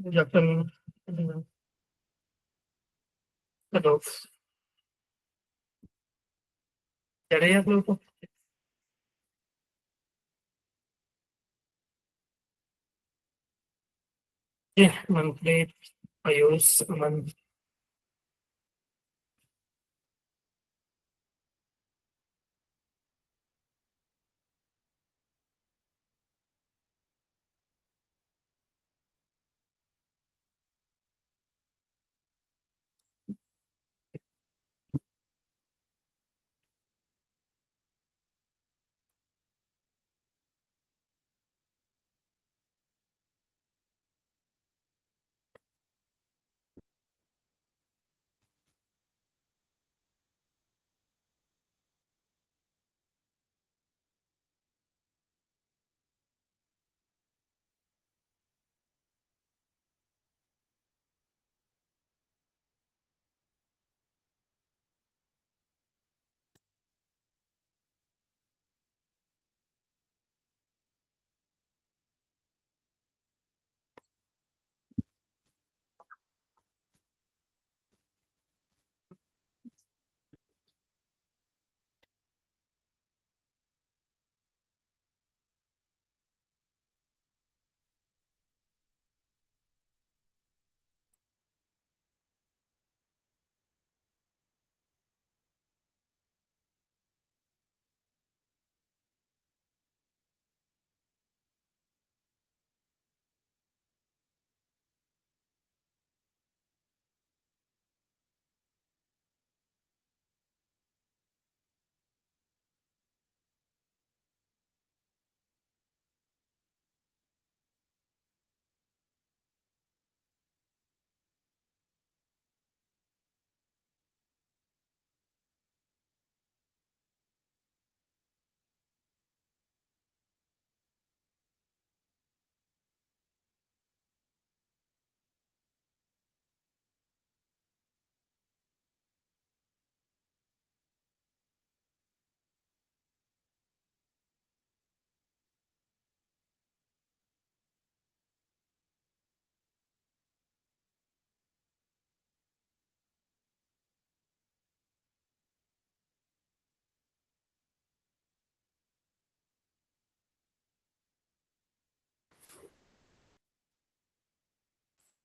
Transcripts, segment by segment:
Good afternoon. Hello. कह रहे हैं आप लोगों को? ये मंथली आयुष मंथ।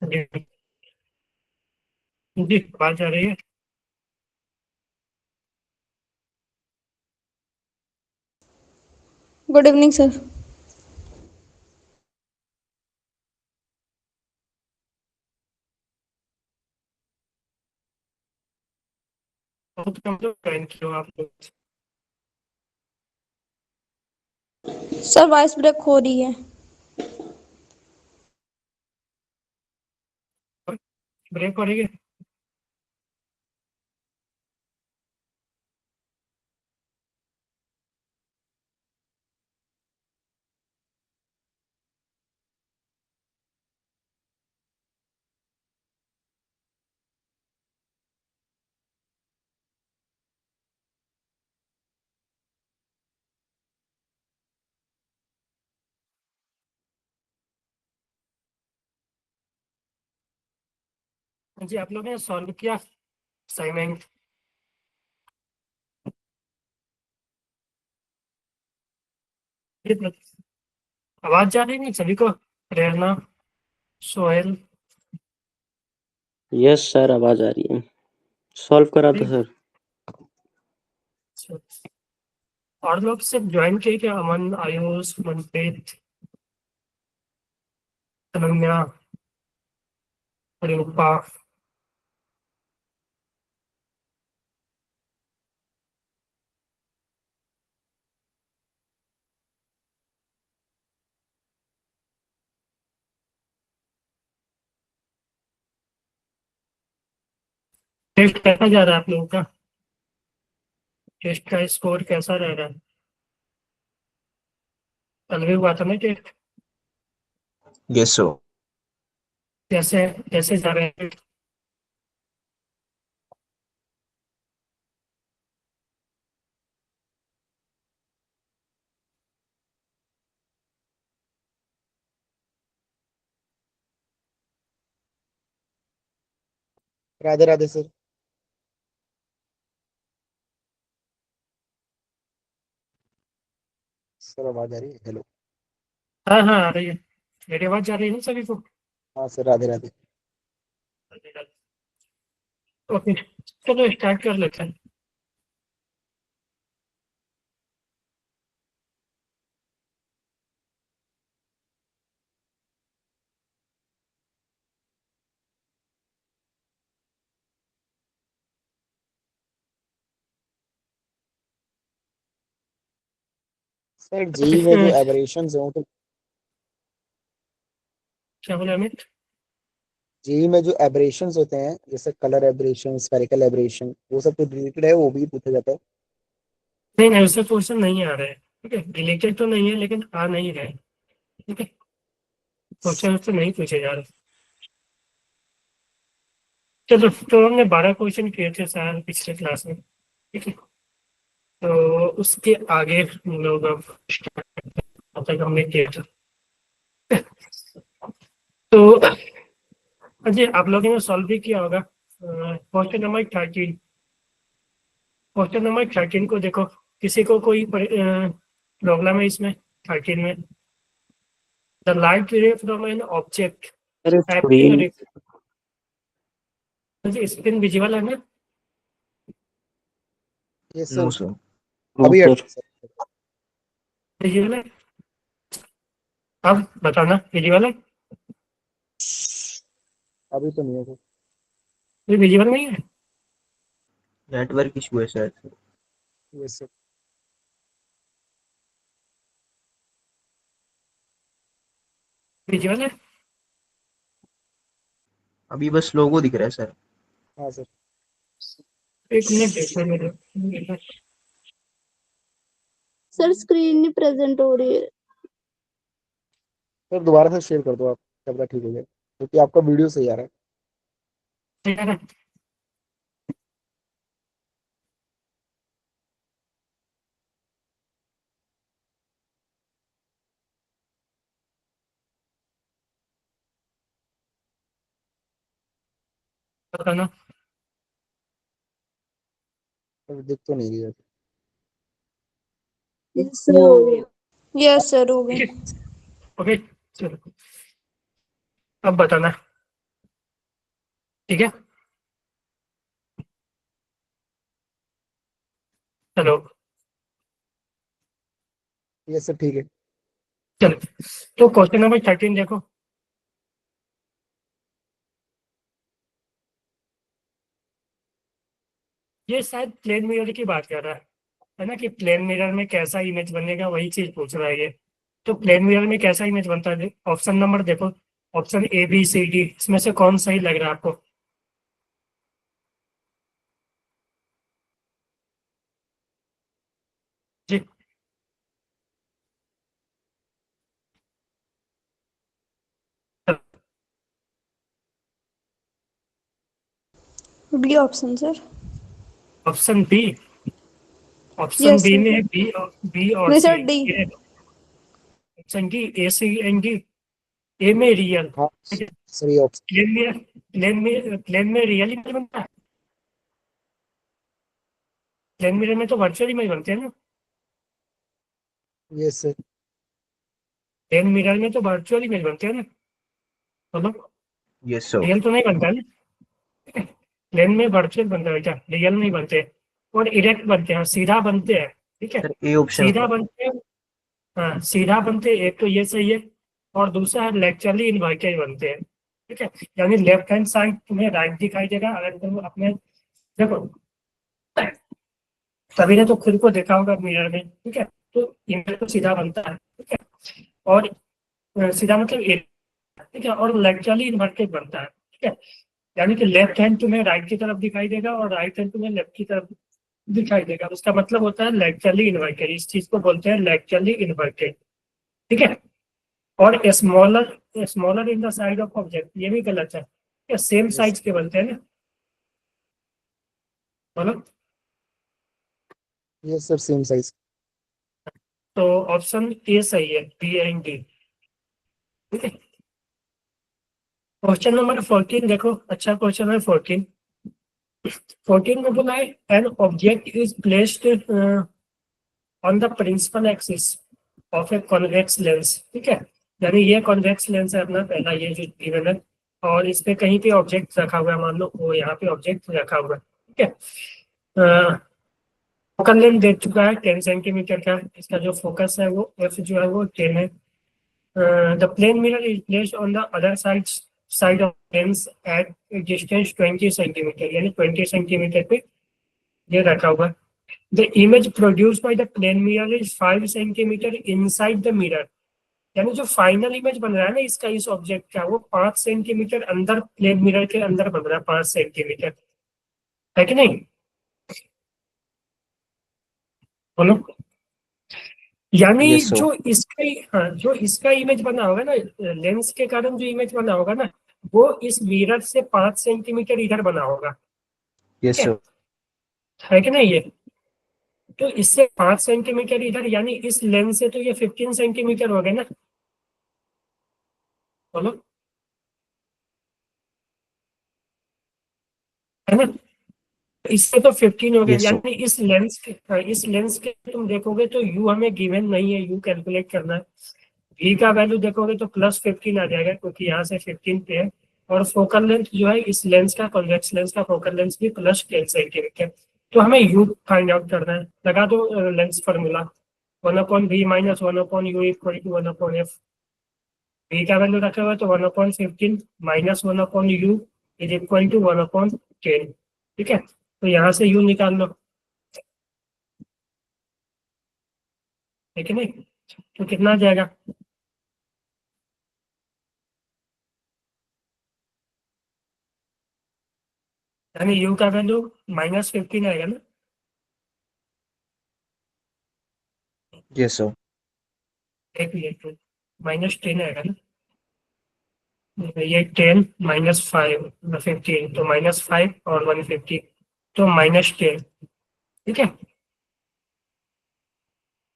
जी। जी, आवाज आ रही है? Good evening sir. बहुत कम लोग ज्वाइन किए हो आप लोग। सर वॉइस ब्रेक हो रही है। ब्रेक हो रही है? जी, आप लोगों ने सॉल्व किया असाइनमेंट? आवाज जा रही है सभी को? प्रेरणा, सोहेल। यस सर, आवाज आ रही है। सॉल्व करा था ठीक। सर। अच्छा। और लोग सिर्फ ज्वाइन किए क्या? अमन, आयुष, मनप्रीत, अनन्या, रूपा। टेस्ट कैसा जा रहा है आप लोगों का? टेस्ट का स्कोर कैसा रह रहा है? कल भी हुआ था ना टेस्ट? Yes, sir. कैसे कैसे जा रहे हैं? राधे राधे सर। सर आवाज आ रही है? हेलो। हाँ हाँ आ रही है। मेरी आवाज जा रही है ना सभी को? हाँ सर, राधे राधे। ओके, चलो स्टार्ट कर लेते हैं। सर जी में जो एबरेशंस हैं, तो क्या बोला अमित? जी में जो एबरेशंस होते हैं, जैसे कलर एबरेशन, स्फेरिकल एबरेशन, वो सब तो रिलेटेड है, वो भी पूछा जाता है। नहीं नहीं, उससे क्वेश्चन नहीं आ रहे हैं। ठीक है, रिलेटेड तो नहीं है लेकिन आ नहीं रहे। ठीक है, क्वेश्चन उससे नहीं पूछे जा रहे। चलो, तो हमने 12 क्वेश्चन किए थे सर पिछले क्लास में। ठीक है, तो उसके आगे हम लोग अब तक हमने किया था। तो अजय, आप लोगों ने सॉल्व भी किया होगा क्वेश्चन नंबर 13। क्वेश्चन नंबर 13 को देखो, किसी को कोई प्रॉब्लम है इसमें? 13 में, द लाइट रे फ्रॉम एन ऑब्जेक्ट अरे एक्टिंग, छोड़िए। स्क्रीन विजिबल है ना? ये नो सर सर। नो अभी सर। सर, विजिबल है? अब बताना, विजिबल है? अभी तो नहीं है सर। ये विजिबल नहीं है? नेटवर्क इशू है शायद। ये सर विजिबल है? अभी बस लोगो दिख रहा है सर। हाँ सर। एक मिनट देखने में। सर स्क्रीन नहीं प्रेजेंट हो रही है। सर दोबारा से शेयर कर दो आप, कैमरा ठीक हो जाए, क्योंकि आपका वीडियो सही आ रहा है। ठीक है ना? बताना। सर दिख तो नहीं रही है। यस सर हो गया। यस सर हो ठीक गया। है, ओके, चलो अब बताना। ठीक है, चलो। ये सर ठीक है। चलो, तो क्वेश्चन नंबर 13 देखो। ये शायद प्लेन मिरर की बात कर रहा है ना, कि प्लेन मिरर में कैसा इमेज बनेगा, वही चीज पूछ रहा है ये। तो प्लेन मिरर में कैसा इमेज बनता है? ऑप्शन नंबर देखो, option A B C D, इसमें से कौन सही लग रहा है आपको? जी, B option sir. Option B. Option yes B sir. में बी और नहीं C. Sir D. Option D A C and D। A में रियल। हाँ सर, ये ऑप्शन। प्लेन में रियल इमेज बनता है। प्लेन मिरर में तो वर्चुअल इमेज बनते हैं ना। ये सर। प्लेन मिरर में तो वर्चुअल इमेज बनते हैं ना, मतलब यस सर। रियल तो नहीं बनता है ना। प्लेन में वर्चुअल बनता है, क्या रियल नहीं बनते? और इरेक्ट बनते हैं, सीधा बनते हैं। ठीक है, सर ए ऑप्शन सीधा है। बनते हैं। हाँ, सीधा बनते हैं, एक तो ये सही है। और दूसरा है लेटरली इनवर्टेड बनते हैं। ठीक है, यानी लेफ्ट हैंड साइड तुम्हें राइट दिखाई देगा अगर तुम अपने, देखो, सभी ने तो खुद को देखा होगा मिरर में। ठीक है, तो इमेज तो सीधा बनता है। ठीक है, और सीधा मतलब एक। ठीक है, और लेटरली इनवर्टेड बनता है। ठीक है, यानी कि लेफ्ट हैंड तुम्हें राइट की तरफ दिखाई देगा और राइट हैंड तुम्हें लेफ्ट की तरफ दिखाई देगा। उसका मतलब होता है लेटरली इनवर्टेड, इस चीज को बोलते हैं लेटरली इनवर्टेड। ठीक है, और smaller smaller in the side of object, ये भी गलत है, सेम यस साइज के बनते हैं ना। बोलो। Yes sir, same size. तो ऑप्शन ए सही है, B and D। ठीक है, क्वेश्चन नंबर 14 देखो, अच्छा क्वेश्चन है 14। 14 में बोला है an object is placed on the principal axis of a convex lens, ठीक है। यानी ये कॉन्वेक्स लेंस है अपना पहला, ये जो गिवन है, और इस पे कहीं पे ऑब्जेक्ट रखा हुआ है, मान लो वो यहाँ पे ऑब्जेक्ट रखा हुआ है, ठीक है। फोकल लेंथ दे चुका है 10 सेंटीमीटर का, इसका जो फोकस है वो एफ जो है वो 10 है। The plane mirror is placed on the other side of lens at distance 20 centimetre, यानी 20 सेंटीमीटर पे ये रखा हुआ है। The image produced by the plane mirror is 5 centimetre inside the mirror, यानी जो फाइनल इमेज बन रहा है ना इसका, इस ऑब्जेक्ट का, वो 5 सेंटीमीटर अंदर प्लेन मिरर के अंदर बन रहा है, 5 सेंटीमीटर, है कि नहीं? बोलो। यानी Yes, sir. जो इसका, हाँ, जो इसका इमेज बना होगा ना, लेंस के कारण जो इमेज बना होगा ना, वो इस मिरर से 5 सेंटीमीटर इधर बना होगा, Yes, sir. है कि नहीं? ये तो इससे 5 सेंटीमीटर इधर, यानी इस लेंस से तो ये 15 सेंटीमीटर हो गए ना। बोलो, है ना? इससे तो 15 हो गए, Yes, sir. यानी इस लेंस के तुम देखोगे तो यू हमें गिवन नहीं है, यू कैलकुलेट करना है। v का वैल्यू देखोगे तो +15 आ जाएगा, क्योंकि यहाँ से 15 पे है। और फोकल लेंथ जो है इस लेंस का, कॉन्वेक्स लेंस का फोकल लेंथ भी +10 सेंटीमीटर। तो हमें u फाइंड आउट करना है, लगा दो lens formula, 1/v - 1/u = 1/f। v का वैल्यू रखा हुआ है तो 1/15 - 1/u = 1/10, ठीक है। तो यहाँ से u निकाल लो, है कि नहीं? तो कितना आ जाएगा? यानी u का वैल्यू -15 आएगा ना। Yes, sir. एक मिनट, -10 आएगा ना, ये 10 - 5 15, तो -5 और 150, तो -10, ठीक है।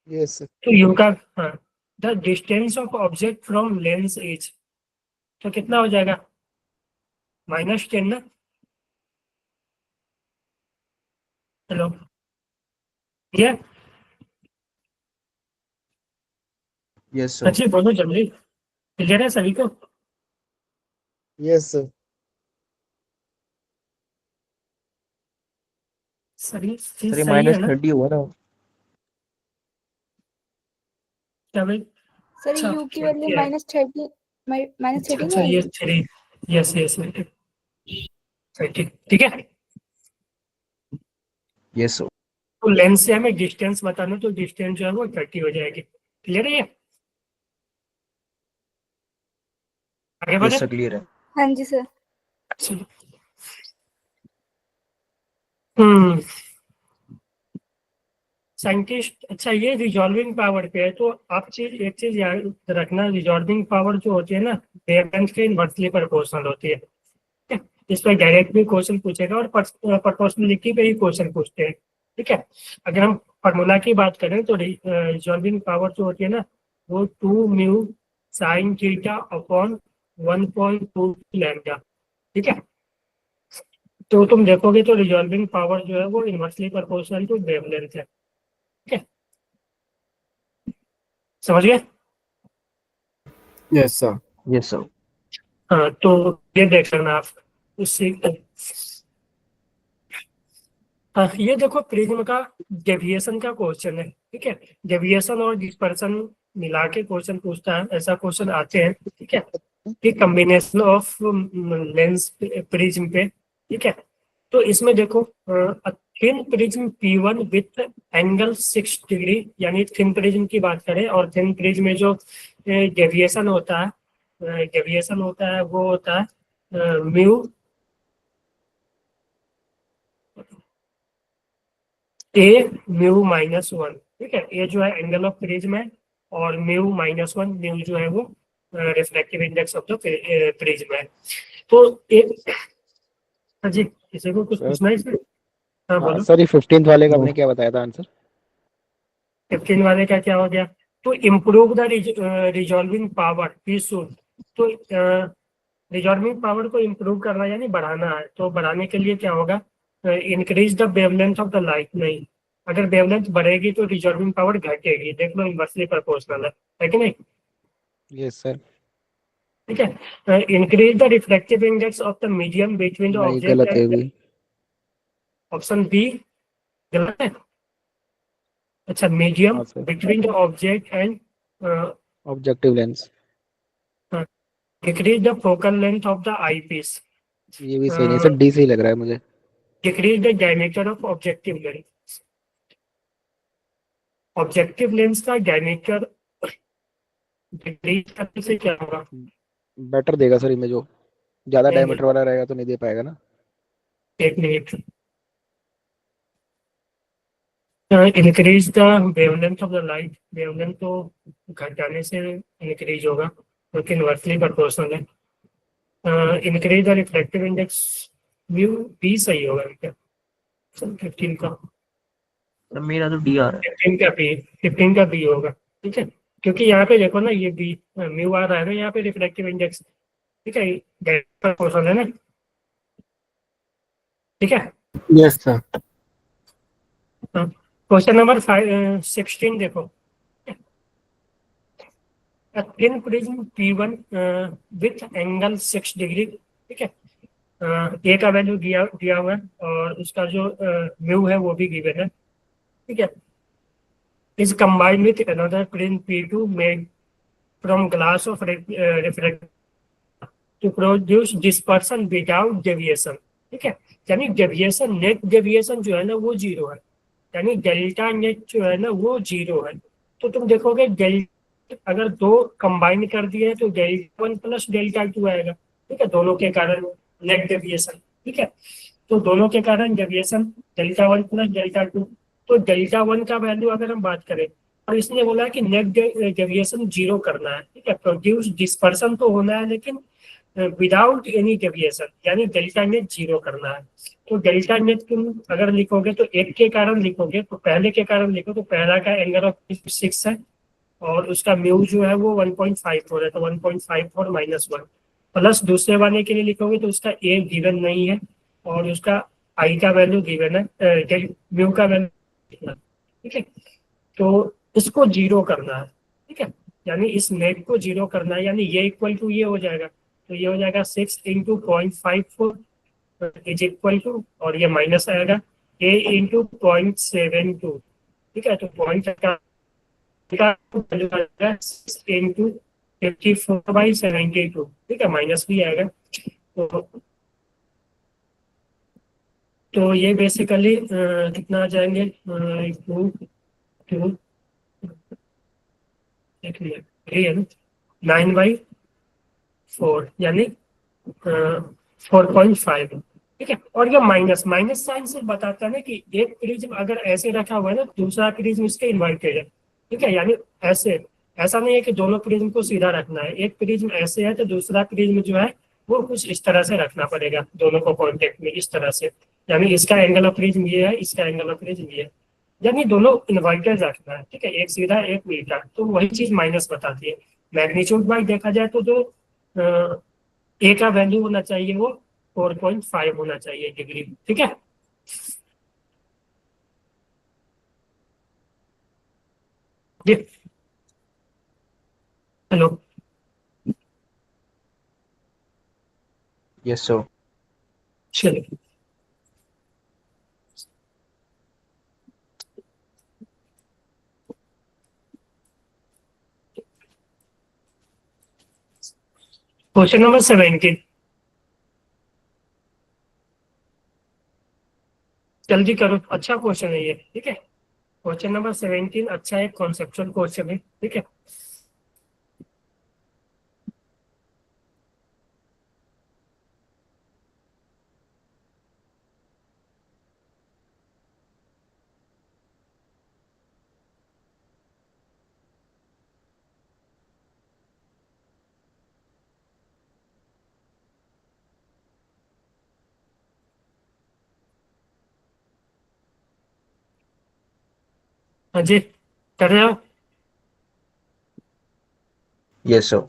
Yes sir. तो u का, हाँ, the distance of object from lens is, तो कितना हो जाएगा? -10 ना। हेलो, ये Yes, sir. अच्छी बोलो जल्दी, क्लियर है सभी को? Yes sir. सही सर ये सही है ना? -30 हुआ ना। क्या भाई? सर अच्छा, यू की वैल्यू ठीक है। -30 -30 अच्छा, ये 3, यस यस, ठीक है। Yes, sir. तो लेंस से हमें डिस्टेंस बताना, तो डिस्टेंस जो है वो 30 हो जाएगी। क्लियर है ये? आगे बढ़े। Yes, sir. Clear है। हाँ जी सर। चलो। हम्म, साइंटिस्ट, अच्छा ये रिजॉल्विंग पावर पे है, तो आप एक चीज याद रखना, रिजॉल्विंग पावर जो होती है ना, वेवलेंथ के इनवर्सली प्रोपोर्शनल होती है, ठीक है। इस पर डायरेक्ट भी क्वेश्चन पूछेगा और प्रोपोर्शनलिटी पे ही क्वेश्चन पूछते हैं, ठीक है। अगर हम फार्मूला की बात करें तो रिजॉल्विंग पावर जो होती है ना, वो 2 μ sin θ/1.2 लैम्डा, ठीक है। तो तुम देखोगे तो रिजॉल्विंग पावर जो है वो इनवर्सली प्रोपोर्शनल टू वेवलेंथ है, ठीक है। समझ गए? Yes, sir. Yes, sir. हाँ, तो ये देख लेना आप उससे। हाँ, ये देखो प्रिज्म का डेविएशन का क्वेश्चन है, ठीक है। डेविएशन और डिस्पर्सन मिला के क्वेश्चन पूछता है, ऐसा क्वेश्चन आते हैं, ठीक है। कि कॉम्बिनेशन ऑफ लेंस प्रिज्म पे, ठीक है। तो इसमें देखो, thin prism P1 with angle 6 degree, यानी थिन प्रिज्म की बात करें, और थिन प्रिज्म में जो डेविएशन होता है, वो होता है म्यू ए म्यू -1, ठीक है। ये जो है एंगल ऑफ प्रिज्म है, और म्यू -1, म्यू जो है वो reflective index of the prism है। तो एक, हाँ जी, किसी को कुछ सर, पूछना है इसमें? हाँ हाँ बोलो। सर, ये 15th वाले का आपने क्या बताया था आंसर? 15 वाले का क्या हो गया? तो improve the resolving power P should, तो रिजॉल्विंग पावर को इम्प्रूव करना यानी बढ़ाना है, तो बढ़ाने के लिए क्या होगा? Increase the wavelength of the light, नहीं, अगर वेवलेंथ बढ़ेगी तो रिजॉल्विंग पावर घटेगी, देख लो इनवर्सली प्रोपोर्शनल है कि नहीं? Yes sir. ठीक है। Increase the reflective index of the medium between the नहीं ऑब्जेक्ट गलत है एंड, भी। ऑप्शन बी गलत है। अच्छा, मीडियम हाँ sir. Between the object and objective lens. Decrease the focal length of the eyepiece, ये भी सही नहीं सर, डी सही लग रहा है मुझे। Decrease the diameter of objective lens, objective lens का डायमीटर डिक्रीज करने से क्या होगा? बेटर देगा सर इमेज वो, ज्यादा नहीं नहीं, डायमीटर वाला रहेगा तो नहीं दे पाएगा ना। एक minute. Increase the wavelength of the light, wavelength तो घटाने से इंक्रीज होगा क्योंकि इनवर्सली प्रोपोर्शनल है। Increase the reflective index, mu B सही होगा क्या? 15 का, मेरा तो डी आ रहा 15 का बी, 15 का बी होगा। ठीक है, क्योंकि यहाँ पे देखो ना, ये बी म्यू आ रहा है ना यहाँ पे रिफ्लेक्टिव इंडेक्स। ठीक है, प्रोपोर्शनल है ना। ठीक है। है। Yes sir. क्वेश्चन नंबर 16 देखो। A thin prism P1 with angle 6 degree. ठीक है, ए का वैल्यू दिया दिया हुआ है और उसका जो म्यू है वो भी गिवन है। ठीक है, is combined with another prism P2 made from glass of refract to produce dispersion without deviation। ठीक है, यानी डेविएशन, नेट डेविएशन जो है ना वो जीरो है, यानी डेल्टा नेट जो है ना वो जीरो है। तो तुम देखोगे डेल्टा अगर दो कंबाइन कर दिए तो delta one plus delta two आएगा। ठीक है, दोनों के कारण नेट डेविएशन। ठीक है, तो दोनों के कारण deviation delta one plus delta two. तो डेल्टा वन का वैल्यू अगर हम बात करें और इसने बोला कि नेट डेविएशन जीरो करना है। ठीक है, प्रोड्यूस डिस्पर्सन तो होना है लेकिन विदाउट एनी डेविएशन, यानी डेल्टा नेट जीरो करना है। तो डेल्टा नेट तुम अगर लिखोगे तो एक के कारण लिखोगे, तो पहले के कारण लिखो तो पहला का एंगल ऑफ 6 है और उसका म्यू जो है वो 1.54 है, तो 1.54 माइनस वन, प्लस दूसरे वाले के लिए लिखोगे तो उसका ए गिवन नहीं है और उसका आई का वैल्यू गिवन है, म्यू का वैल्यू। ठीक है, तो इसको जीरो करना है। ठीक है, यानी इस नेट को जीरो करना है, यानी ये इक्वल टू ये हो जाएगा, तो ये हो जाएगा 6 × 0.54 इज इक्वल टू, और ये माइनस आएगा ए इंटू 0.72। ठीक है, तो पॉइंट का वैल्यू आएगा 6 × 54/72। ठीक है, माइनस भी आएगा। तो ये बेसिकली कितना आ जाएंगे, 2 2 एक मिनट, 9/4 यानी 4.5। ठीक है, और ये माइनस माइनस साइन से बताता है ना कि एक प्रिज्म अगर ऐसे रखा हुआ है ना, दूसरा प्रिज्म इसके इन्वर्टेड है। ठीक है, यानी ऐसे, ऐसा नहीं है कि दोनों प्रिज्म को सीधा रखना है, एक प्रिज्म ऐसे है तो दूसरा प्रिज्म जो है वो कुछ इस तरह से रखना पड़ेगा, दोनों को कॉन्टेक्ट में इस तरह से, यानी इसका एंगल ऑफ प्रिज्म ये है, इसका एंगल ऑफ प्रिज्म ये है, यानी दोनों इन्वर्टेड रखना है। ठीक है, एक सीधा एक उल्टा, तो वही चीज माइनस बताती है। मैग्नीट्यूड वाइज देखा जाए तो जो ए का वैल्यू होना चाहिए वो 4.5 होना चाहिए डिग्री। ठीक है, जी हेलो। Yes, sir. चलिए, क्वेश्चन नंबर 17, जल्दी करो, अच्छा क्वेश्चन है ये। ठीक है, क्वेश्चन नंबर 17 अच्छा एक कॉन्सेप्चुअल क्वेश्चन है। ठीक है, हाँ जी, कर रहे हो? Yes, sir.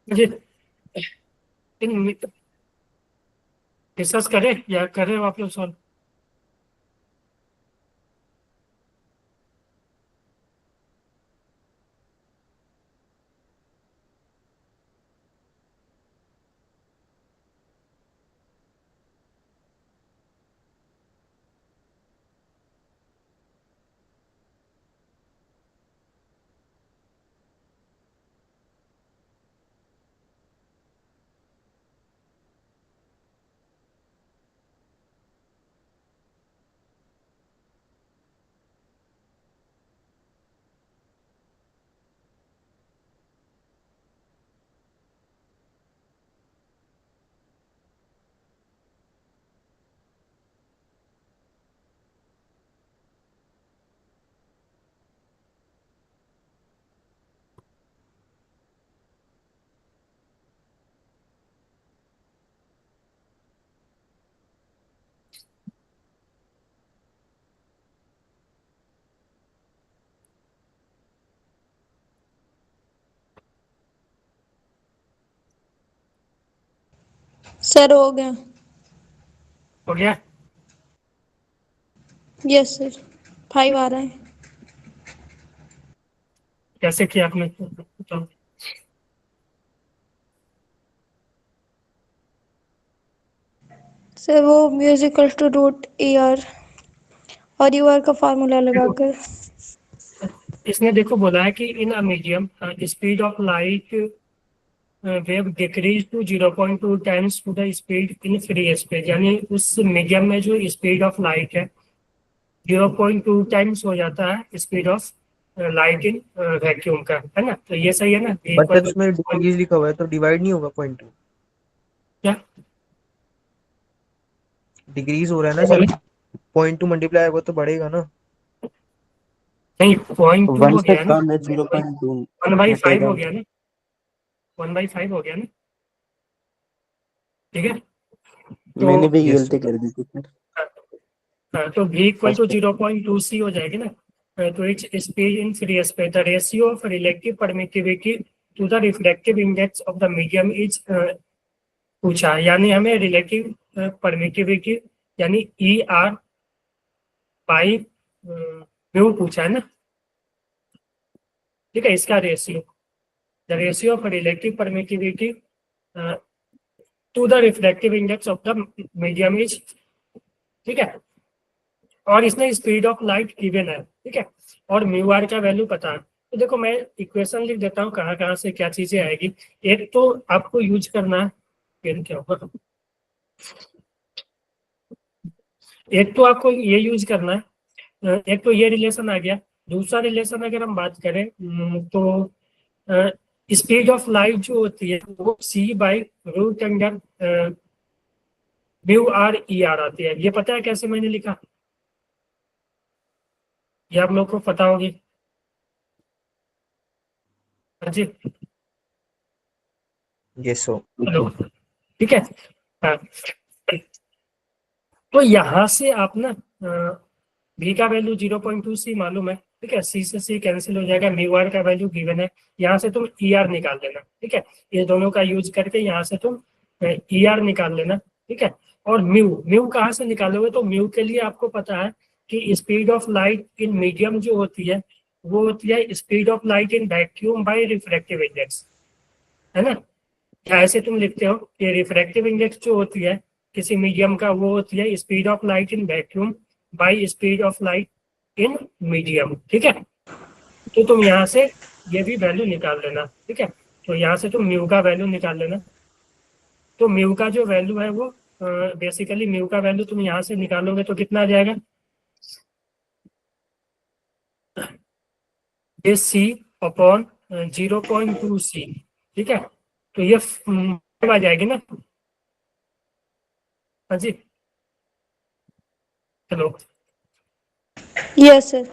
मुझे डिस्कस करें या करें आप लोग सॉल्व? सर हो गया। हो गया? यस सर 5 आ रहा है। कैसे किया आपने तो? सर वो mu equal to root A R और यू आर का फार्मूला लगाकर। इसने देखो बोला है कि in a medium speed of light wave decreases to 0.2 times to the speed in free space, यानी उस मीडियम में जो स्पीड ऑफ लाइट है 0.2 टाइम्स हो जाता है speed of light in vacuum का, है ना? तो ये सही है ना? बट जब उसमें डिग्रीज लिखा हुआ है तो डिवाइड नहीं होगा 0.2, क्या डिग्रीज हो रहा है ना सर, 0.2 मल्टीप्लाई होगा तो बढ़ेगा ना। नहीं, 0.2 वन हो से गया ना, कम है 0.2 1/5 हो घटेगा। गया ना, 1/5 हो गया ना, ठीक है? मैंने तो भी Yes, गलती कर दी थी सर। तो v equal to first 0.2c हो जाएगी ना। तो it's speed in free space, the ratio of relative permittivity to the reflective index of the medium is पूछा, यानी हमें रिलेटिव परमिटिविटी यानी ई आर बाई म्यू पूछा है ना, ठीक है? इसका ratio, the ratio of relative permittivity to the reflective index of the medium is, ठीक है? और इसमें स्पीड ऑफ लाइट गिवन है, ठीक है? और म्यू आर का वैल्यू पता है। तो देखो मैं इक्वेशन लिख देता हूँ कहाँ कहाँ से क्या चीजें आएगी। एक तो आपको यूज करना है, फिर क्या होगा, एक तो आपको ये यूज करना है, एक तो ये रिलेशन आ गया। दूसरा रिलेशन अगर हम बात करें तो स्पीड ऑफ लाइट जो होती है वो C by root under mu R E R आती है। ये पता है कैसे मैंने लिखा? ये आप लोग को पता होगी। हाँ जी, yes so हेलो, ठीक है? हाँ, तो यहाँ से आप ना v का वैल्यू 0.2c मालूम है, ठीक है? c से c कैंसिल हो जाएगा, म्यू आर का वैल्यू गिवन है, यहाँ से तुम ई आर निकाल लेना, ठीक है? ये दोनों का यूज करके यहाँ से तुम ई आर निकाल लेना, ठीक है? और म्यू म्यू कहाँ से निकालोगे? तो म्यू के लिए आपको पता है कि speed of light in medium जो होती है वो होती है speed of light in vacuum by refractive index, है ना? या ऐसे तुम लिखते हो कि रिफ्रैक्टिव इंडेक्स जो होती है किसी मीडियम का वो होती है speed of light in vacuum by speed of light in medium, ठीक है? तो तुम यहाँ से ये भी वैल्यू निकाल लेना, ठीक है? तो यहाँ से तुम म्यू का वैल्यू निकाल लेना। तो म्यू का जो वैल्यू है वो बेसिकली म्यू का वैल्यू तुम यहाँ से निकालोगे तो कितना आ जाएगा? ये सी अपॉन 0.2c, ठीक है? तो ये 5 आ जाएगी ना? हाँ जी, हेलो, यस सर।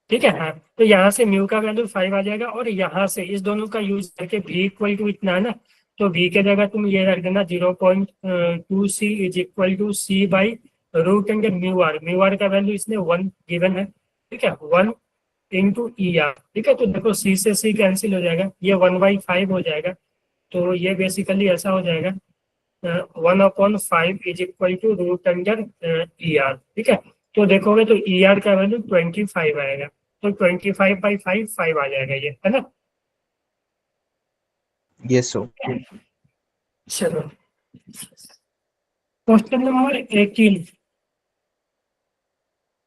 ठीक है? हाँ, तो यहाँ से म्यू का वैल्यू 5 आ जाएगा और यहाँ से इस दोनों का यूज करके v इक्वल टू इतना है ना, तो v के जगह तुम ये रख देना 0.2c is equal to c by root under mu r का वैल्यू इसने 1 गिवन है, ठीक है? 1 इंटू ई आर, ठीक है? तो देखो c से c कैंसिल हो जाएगा, ये 1/5 हो जाएगा, तो ये बेसिकली ऐसा हो जाएगा 1/5 is equal to root under ER, ठीक है। तो देखोगे तो ER का वैल्यू 25 आएगा, तो 25/5 5 आ जाएगा ये, है ना। Yes, sir. चलो question number 18,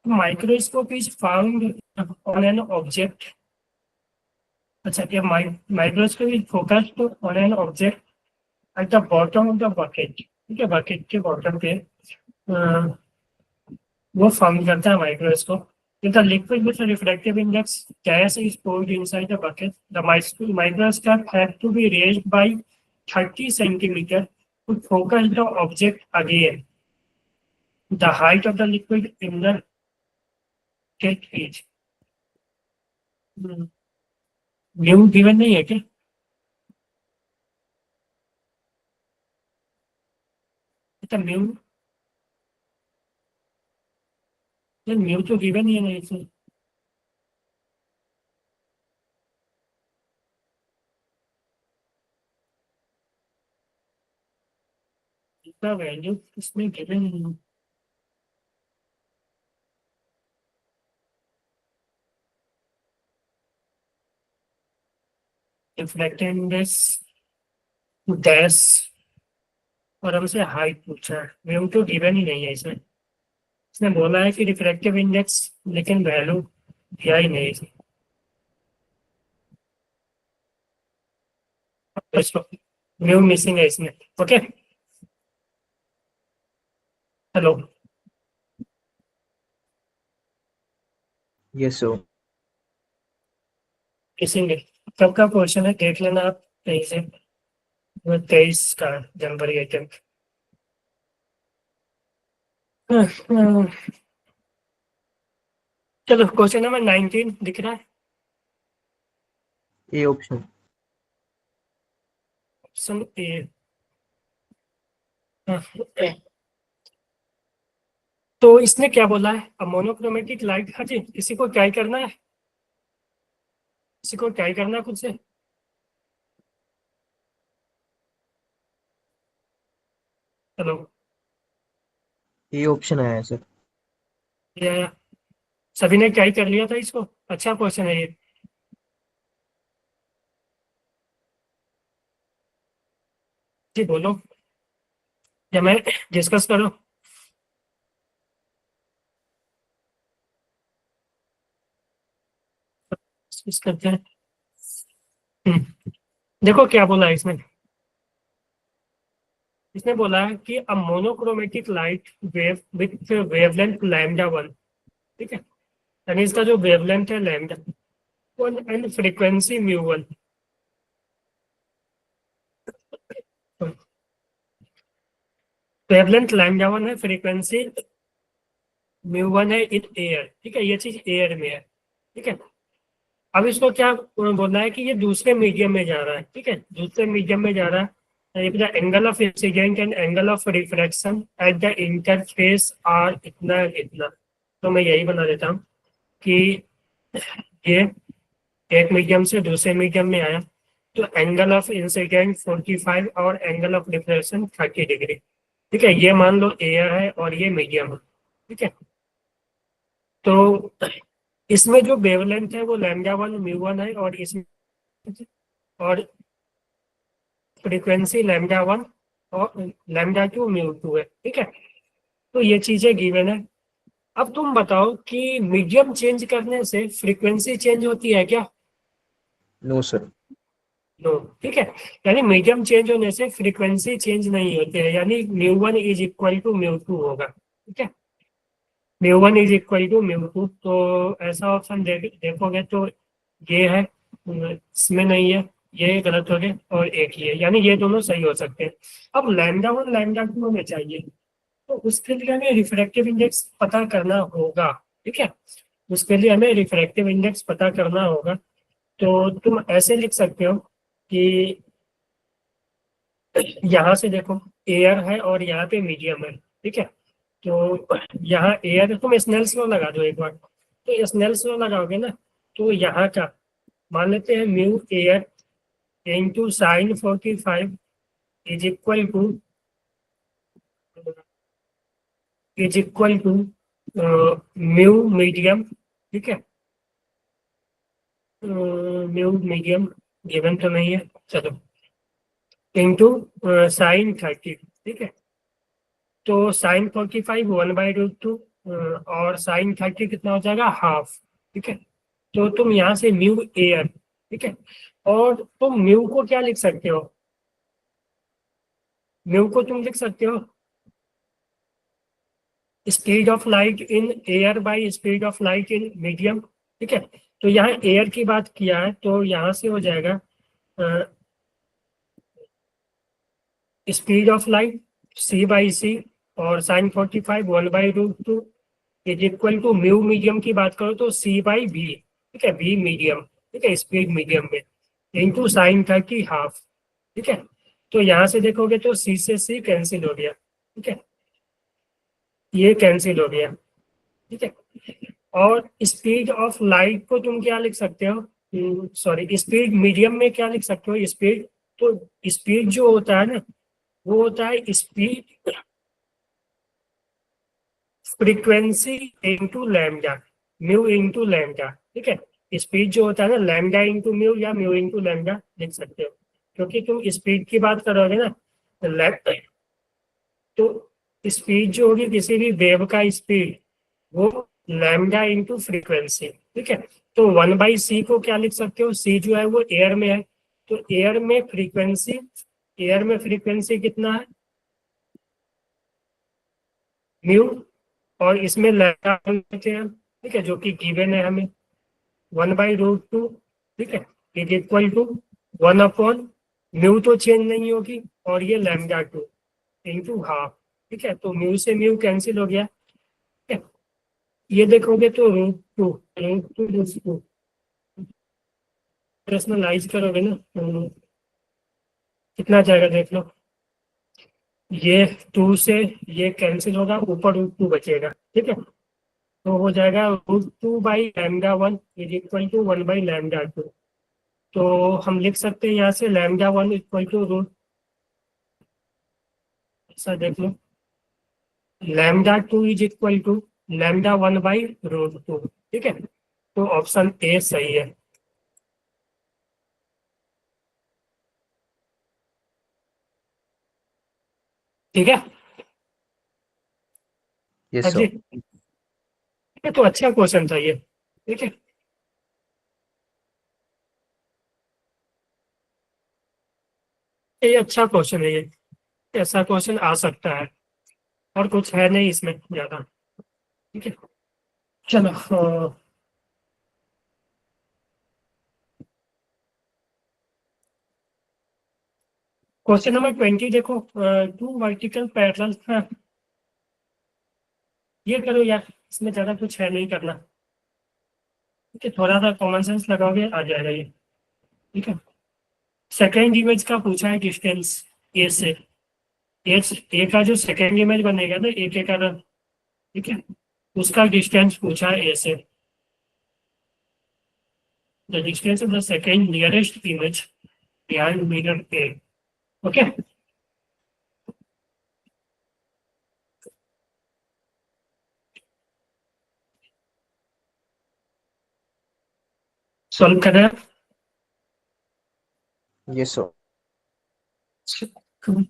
microscope is found on an object. अच्छा, ये microscope is focused on an object at the bottom of the bucket, ठीक है। बकेट के बॉटम पे वो फाउंड करता है microscope. If the liquid with a refractive index gas is poured inside the bucket, the microscope had to be raised by 30 centimeter to focus the object again. The height of the liquid in the bucket is new given नहीं है क्या? New new तो given ही है ना इसमें। इसका value इसमें given नहीं है। रिफ्लेक्टिव इंडेक्स डैश और हमसे हाइट पूछा है, व्यू तो गिवन ही नहीं है इसमें। इसने बोला है कि रिफ्रैक्टिव इंडेक्स, लेकिन वैल्यू दिया ही नहीं इसमें। व्यू मिसिंग है इसमें, okay. Hello, Yes, sir. Missing है। कब का क्वेश्चन है देख लेना आप कहीं से, 23 का जनवरी 18। चलो क्वेश्चन नंबर 19 दिख रहा है, A option. Option A. तो इसने क्या बोला है, अब मोनोक्रोमेटिक लाइट। हाँ जी, किसी को ट्राई करना है, किसी को ट्राई करना है खुद से। हेलो, A option आया है सर। ये सभी ने ट्राई कर लिया था इसको, अच्छा क्वेश्चन है ये। जी बोलो, या मैं डिस्कस करूं? डिस्कस करते हैं। देखो क्या बोला है इसमें। इसने बोला है कि a monochromatic light wave with wavelength λ1, ठीक है। यानी इसका जो वेवलेंथ है लैम्डा एंड फ्रीक्वेंसी μ1। वेवलेंथ λ1 है, फ्रीक्वेंसी μ1 है इन एयर, ठीक है। ये चीज एयर में है, ठीक है। अब इसको क्या बोलना है कि ये दूसरे मीडियम में जा रहा है, ठीक है। दूसरे मीडियम में जा रहा है। The angle of incident and angle of refraction at the interface are इतना इतना। तो मैं यही बना देता हूँ कि ये एक मीडियम से दूसरे मीडियम में आया, तो एंगल ऑफ इंसिडेंट 45 और एंगल ऑफ रिफ्लेक्शन 30 डिग्री, ठीक है। ये मान लो एयर है और ये मीडियम है, ठीक है। तो इसमें जो वेवलेंथ है वो λ1 μ1 है, और इसमें और फ्रीक्वेंसी λ1 और λ2 μ2 है, ठीक है। तो ये चीजें गिवन है। अब तुम बताओ कि मीडियम चेंज करने से फ्रीक्वेंसी चेंज होती है क्या? No sir. नो, ठीक है। यानी मीडियम चेंज होने से फ्रीक्वेंसी चेंज नहीं होती है, यानी μ1 इज इक्वल टू μ2 होगा, ठीक है। μ1 इज इक्वल टू μ2। तो ऐसा ऑप्शन देखोगे तो ये है, इसमें नहीं है, ये गलत हो गया और एक ही है, यानी ये दोनों सही हो सकते हैं। अब λ1 λ2 हमें चाहिए, तो उसके लिए हमें रिफ्रैक्टिव इंडेक्स पता करना होगा, ठीक है। उसके लिए हमें रिफ्रैक्टिव इंडेक्स पता करना होगा। तो तुम ऐसे लिख सकते हो कि यहाँ से देखो एयर है और यहाँ पे मीडियम है, ठीक है। तो यहाँ एयर, तुम स्नेल्स लॉ लगा दो एक बार। तो स्नेल्स लॉ लगाओगे ना, तो यहाँ का मान लेते हैं mu air into sin 45 is equal to mu medium, ठीक है, म्यू मीडियम गिवन तो नहीं है, चलो, इंटू साइन 30, ठीक है। तो साइन 45 1/√2 और साइन 30 कितना हो जाएगा, हाफ, ठीक है। तो तुम यहाँ से म्यू एयर, ठीक है, और तुम म्यू को क्या लिख सकते हो, म्यू को तुम लिख सकते हो speed of light in air by speed of light in medium, ठीक है। तो यहाँ एयर की बात किया है तो यहाँ से हो जाएगा स्पीड ऑफ लाइट c/c और sine 45 1/√2 is equal to mu medium की बात करो तो c/v, ठीक है, v मीडियम, ठीक है, स्पीड मीडियम में, इंटू साइन 30 हाफ, ठीक है। तो यहाँ से देखोगे तो c से c कैंसिल हो गया, ठीक है, ये कैंसिल हो गया, ठीक है। और स्पीड ऑफ लाइट को तुम क्या लिख सकते हो, सॉरी, स्पीड मीडियम में क्या लिख सकते हो, स्पीड, तो स्पीड जो होता है ना वो होता है speed frequency into lambda, mu into lambda, ठीक है। स्पीड जो होता है ना लैम्डा इंटू म्यू या म्यू इंटू लैम्डा लिख सकते हो, क्योंकि तुम स्पीड की बात करोगे ना तो स्पीड जो होगी किसी भी वेव का स्पीड वो लैम्डा इंटू फ्रीक्वेंसी, ठीक है। तो 1/c को क्या लिख सकते हो, c जो है वो एयर में है, तो एयर में फ्रीक्वेंसी कितना है, म्यू, और इसमें लैम्डा लेते हैं, ठीक है, जो कि गिवन है हमें 1/√2, ठीक है, इज इक्वल टू 1/, म्यू तो चेंज नहीं होगी और ये लैम्डा 2 इंटू हाफ, ठीक है। तो म्यू से म्यू कैंसिल हो गया, ठीक है। ये देखोगे तो √2 पर्सनलाइज करोगे ना तो कितना जाएगा देख लो, ये 2 से ये कैंसिल होगा, ऊपर √2 बचेगा, ठीक है। तो हो जाएगा √2/λ1 इज इक्वल टू 1/λ2। तो हम लिख सकते हैं यहाँ से λ1 इक्वल टू रूट, ऐसा देख लो, λ2 इज इक्वल टू λ1/√2, ठीक है। तो ऑप्शन ए सही है। ठीक है, यस हाँ जी, सर। ठीक है, तो अच्छा क्वेश्चन था ये, ठीक है। ये अच्छा क्वेश्चन है ये, ऐसा क्वेश्चन आ सकता है, और कुछ है नहीं इसमें ज्यादा, ठीक है। चलो, क्वेश्चन नंबर 20 देखो, टू वर्टिकल पैरेलल, ये करो यार, इसमें ज्यादा कुछ है नहीं करना, ठीक है, थोड़ा सा कॉमन सेंस लगाओगे आ जाएगा ये, ठीक है। सेकेंड इमेज का पूछा है डिस्टेंस ए से, ए का जो सेकेंड इमेज बनेगा ना ए के कारण, ठीक है, उसका डिस्टेंस पूछा है ए से, the distance of the second nearest image behind mirror A, okay. Solve कर रहे यस सर। हैं।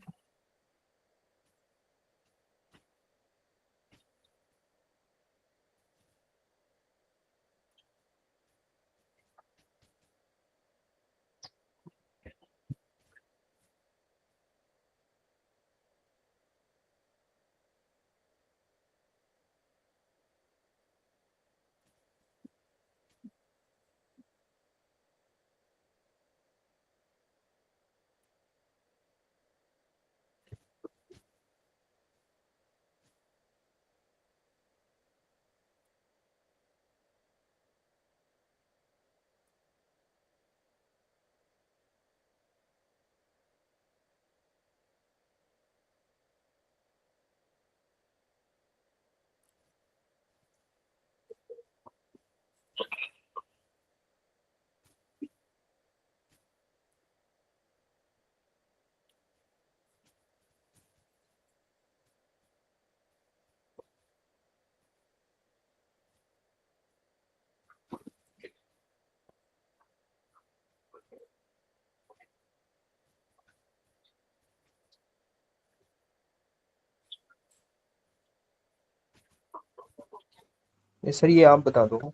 सर ये आप बता दो।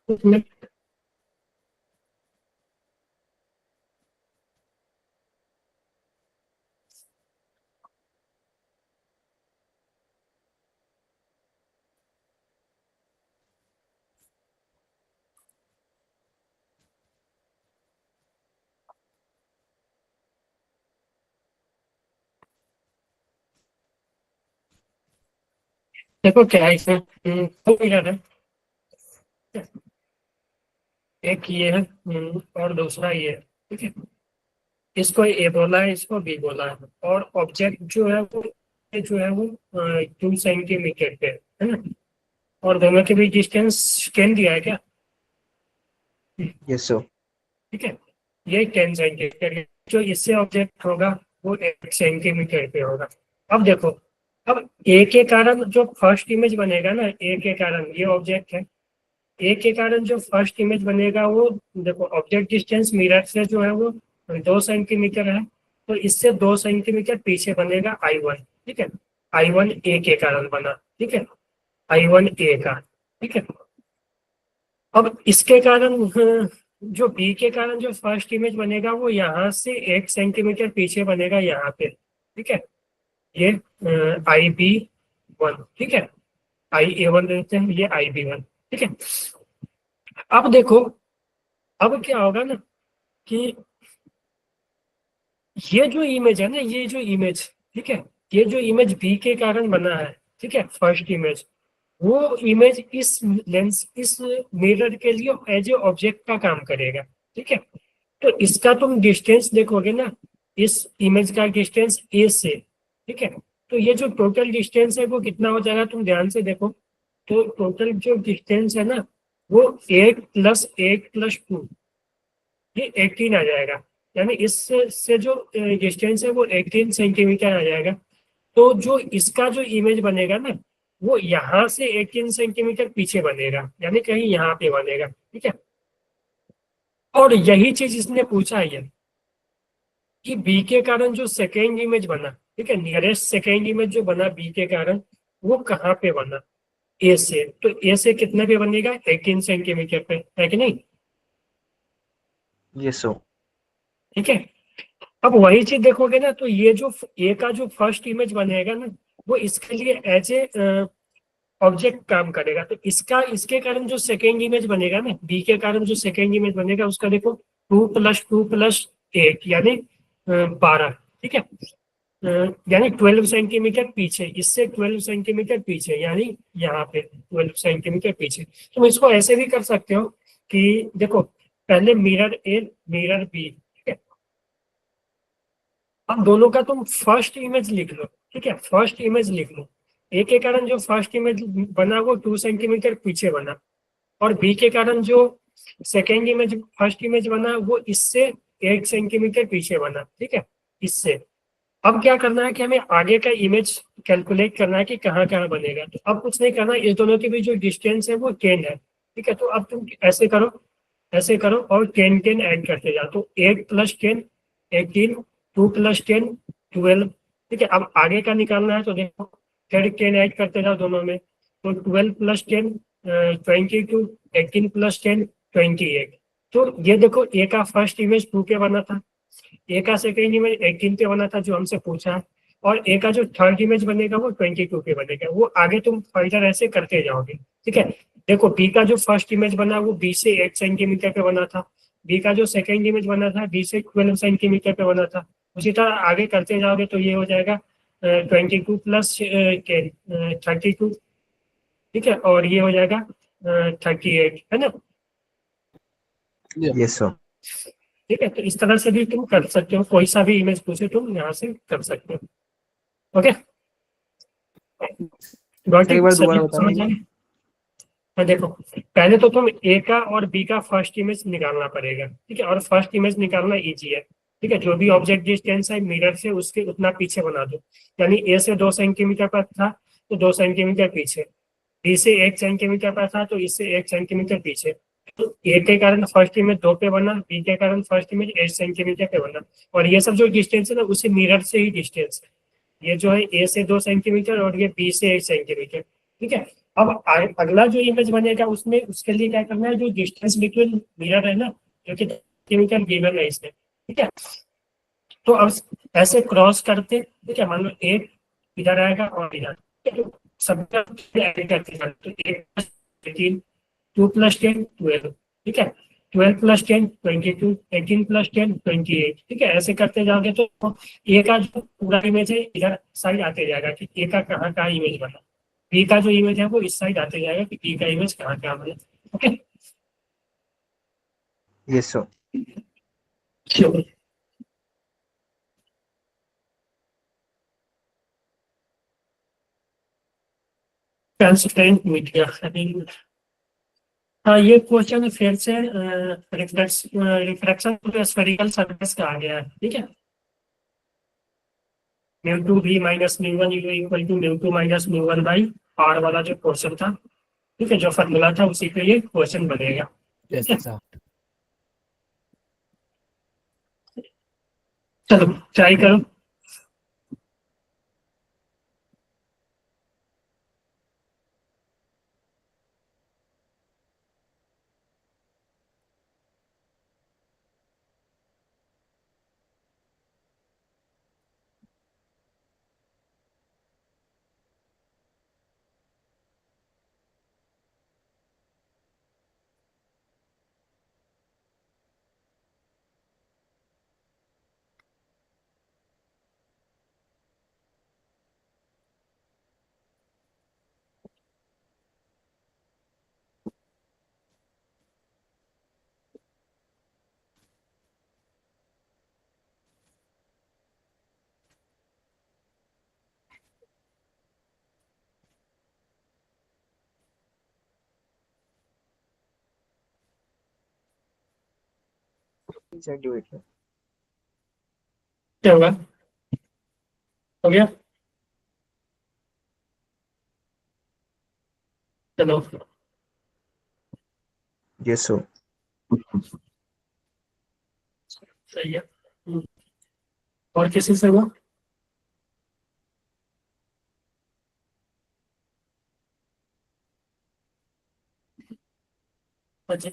उसमें देखो क्या है इसमें, दो मिरर है, एक ये है और दूसरा ये है, ठीक है। इसको ए बोला है, इसको बी बोला है, और ऑब्जेक्ट जो है वो वो 2 सेंटीमीटर पे है ना, और दोनों के बीच डिस्टेंस 10 दिया है क्या, यस सर। ठीक है। ये 10 सेंटीमीटर है। जो इससे ऑब्जेक्ट होगा वो 1 सेंटीमीटर पे होगा। अब देखो, अब ए के कारण जो फर्स्ट इमेज बनेगा ना, ए के कारण ये ऑब्जेक्ट है, ए के कारण जो फर्स्ट इमेज बनेगा वो, देखो ऑब्जेक्ट डिस्टेंस मिरर से जो है वो 2 सेंटीमीटर है, तो इससे 2 सेंटीमीटर पीछे बनेगा I1, ठीक है। I1 ए के कारण बना, ठीक है, I1 ए का, ठीक है। अब इसके कारण जो बी के कारण जो फर्स्ट इमेज बनेगा वो यहाँ से 1 सेंटीमीटर पीछे बनेगा यहाँ पे, ठीक है। ये IB1, ठीक है, IA1 देते हैं, ये IB1, ठीक है। अब देखो, अब क्या होगा ना कि ये जो इमेज है ना, ये जो इमेज, ठीक है, ये जो इमेज बी के कारण बना है, ठीक है, फर्स्ट इमेज, वो इमेज इस लेंस, इस मिरर के लिए एज ए ऑब्जेक्ट का काम करेगा, ठीक है। तो इसका तुम डिस्टेंस देखोगे ना, इस इमेज का डिस्टेंस ए से, ठीक है, तो ये जो टोटल डिस्टेंस है वो कितना हो जाएगा, तुम ध्यान से देखो। तो टोटल जो डिस्टेंस है ना वो 8 + 8 + 2, ये 18 आ जाएगा, यानी इससे जो डिस्टेंस है वो 18 सेंटीमीटर आ जाएगा। तो जो इसका जो इमेज बनेगा ना वो यहाँ से 18 सेंटीमीटर पीछे बनेगा, यानी कहीं यहाँ पे बनेगा, ठीक है। और यही चीज इसने पूछा है कि बी के कारण जो सेकेंड इमेज बना, ठीक है, नियरेस्ट सेकेंड इमेज जो बना बी के कारण, वो कहाँ पे बना, ए से। तो ए से कितने पे बनेगा, 18 सेंटीमीटर पे, है कि नहीं, यस सर। ठीक है। अब वही चीज देखोगे ना, तो ये जो ए का जो फर्स्ट इमेज बनेगा ना वो इसके लिए एज ए ऑब्जेक्ट काम करेगा। तो इसका, इसके कारण जो सेकेंड इमेज बनेगा ना, बी के कारण जो सेकेंड इमेज बनेगा उसका देखो 2 + 2 + 8 यानी 12, ठीक है। यानी 12 सेंटीमीटर पीछे, इससे 12 सेंटीमीटर पीछे, यानी यहाँ पे 12 सेंटीमीटर पीछे। तुम इसको ऐसे भी कर सकते हो कि देखो, पहले मिरर ए मिरर बी, ठीक है। अब दोनों का तुम फर्स्ट इमेज लिख लो, ठीक है, फर्स्ट इमेज लिख लो। ए के कारण जो फर्स्ट इमेज बना वो 2 सेंटीमीटर पीछे बना, और बी के कारण जो सेकेंड इमेज, फर्स्ट इमेज बना वो इससे 1 सेंटीमीटर पीछे बना, ठीक है, इससे। अब क्या करना है कि हमें आगे का इमेज कैलकुलेट करना है कि कहाँ कहाँ बनेगा। तो अब कुछ नहीं करना, इस दोनों के बीच जो डिस्टेंस है वो 10 है, ठीक है। तो अब तुम ऐसे करो, ऐसे करो और 10 10 ऐड करते जाओ। तो 8 + 10 18, 2 + 10 12, ठीक है। अब आगे का निकालना है तो देखो, फिर 10 ऐड करते जाओ दोनों में, तो 12 + 10 22, 18 + 10 28। तो ये देखो, ए का फर्स्ट इमेज 2 पे बना था, ए का सेकेंड इमेज 18 पे बना था जो हमसे पूछा है, और ए का जो थर्ड इमेज बनेगा वो 22 पे बनेगा। वो आगे तुम फर्दर ऐसे करते जाओगे, ठीक है। देखो, बी का जो फर्स्ट इमेज बना वो बी से 1 सेंटीमीटर पे बना था, बी का जो सेकेंड इमेज बना था बी से 12 सेंटीमीटर पे बना था। उसी तरह आगे करते जाओगे तो ये हो जाएगा 22 + 10 32, ठीक है, और ये हो जाएगा 38, है ना, यस सर। ठीक है। तो इस तरह से भी तुम कर सकते हो, कोई सा भी इमेज पूछे तुम यहाँ से कर सकते हो, ओके। एक बार दोबारा बता समझ दीजिए। आए? हाँ, देखो, पहले तो तुम ए का और बी का फर्स्ट इमेज निकालना पड़ेगा, ठीक है, और फर्स्ट इमेज निकालना इजी है, ठीक है। जो भी ऑब्जेक्ट डिस्टेंस है मिरर से उसके उतना पीछे बना दो, यानी ए से 2 सेंटीमीटर पर था तो 2 सेंटीमीटर पीछे, बी से 1 सेंटीमीटर पर था तो इससे 1 सेंटीमीटर पीछे। तो ए के कारण फर्स्ट इमेज 2 पे बना, बी के कारण फर्स्ट इमेज 8 सेंटीमीटर पे बना, और ये सब जो डिस्टेंस है ना उसे मिरर से ही डिस्टेंस है, ये जो है ए से 2 सेंटीमीटर और ये बी से 1 सेंटीमीटर। ठीक है, अब अगला जो इमेज बनेगा उसमें उसके लिए क्या करना है, जो डिस्टेंस बिटवीन मिरर है ना, जो कि सेंटीमीटर गिवन है इसमें। ठीक है, तो अब ऐसे क्रॉस करते, ठीक है, मान लो एक इधर आएगा और इधर, ठीक है, तो सबका ऐड करते जाते, तो 1 + 18, 2 + 10 12, ठीक है, 12 + 10 22, 18 + 10 28, ठीक है, ऐसे करते जाओगे तो ए का जो पूरा इमेज है इधर साइड आते जाएगा कि ए का कहाँ कहाँ इमेज बना, बी का जो इमेज है वो इस साइड आते जाएगा कि बी का इमेज कहाँ कहाँ बना। Okay, yes sir. चलो ट्रांसपेरेंट मीडिया, हाँ ये क्वेश्चन फिर से रिफ्रैक्शन टू स्फेरिकल सरफेस का आ गया है। ठीक है, μ2 v - μ1 u = μ2 - μ1 बाई r वाला जो क्वेश्चन था, ठीक है, जो फॉर्मूला था उसी पे ये क्वेश्चन बनेगा। यस ठीक है? सर। चलो ट्राई करो। सेंटीमीटर। क्या होगा, हो गया, चलो यस सर। सही है। और किसी से हुआ? अच्छा,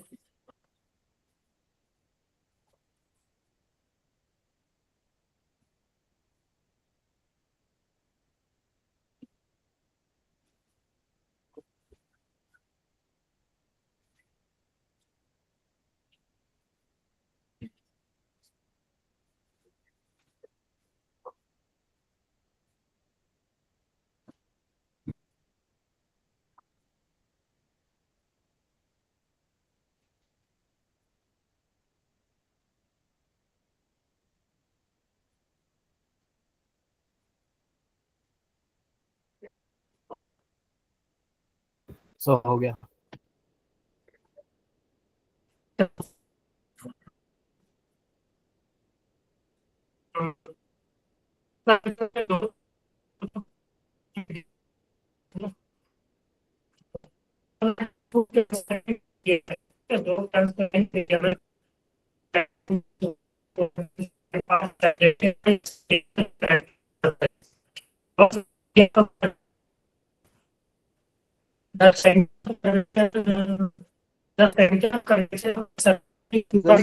सो हो गया। सर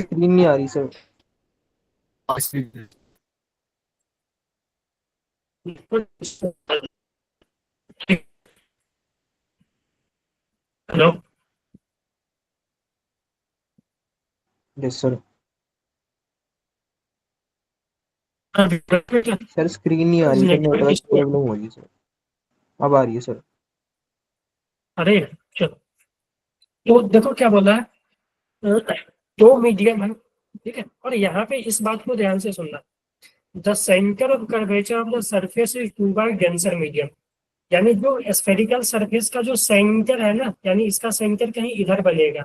स्क्रीन नहीं आ रही सर। Hello, yes sir. अरे सर स्क्रीन नहीं आ रही सर, नेटवर्क प्रॉब्लम हो रही है सर। अब आ रही है सर। चलो, तो देखो क्या बोला है, दो मीडियम है, ठीक है, और यहाँ पे इस बात को ध्यान से सुनना, the centre of curvature of the surface is 2 by denser medium, यानी जो स्फेरिकल सरफेस का जो सेंटर है ना, यानी इसका सेंटर कहीं इधर बनेगा,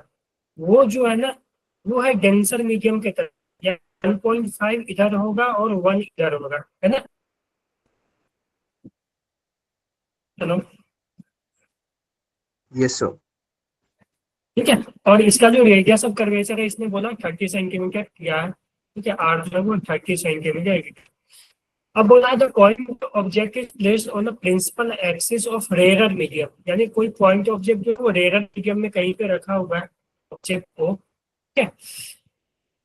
वो जो है ना, वो है डेंसर मीडियम के तरफ, या 1.5 इधर होगा और 1 इधर होगा, है ना। चलो, यस सर। ठीक है, और इसका जो रेडियस ऑफ कर्वेचर है इसने बोला 30 सेंटीमीटर किया है, ठीक है, आर जो है वो 30 सेंटीमीटर। अब बोला the point object is placed on the principal axis of rare medium, यानी कोई पॉइंट ऑब्जेक्ट जो है वो रेयर मीडियम में कहीं पे रखा हुआ है ऑब्जेक्ट को, ठीक है,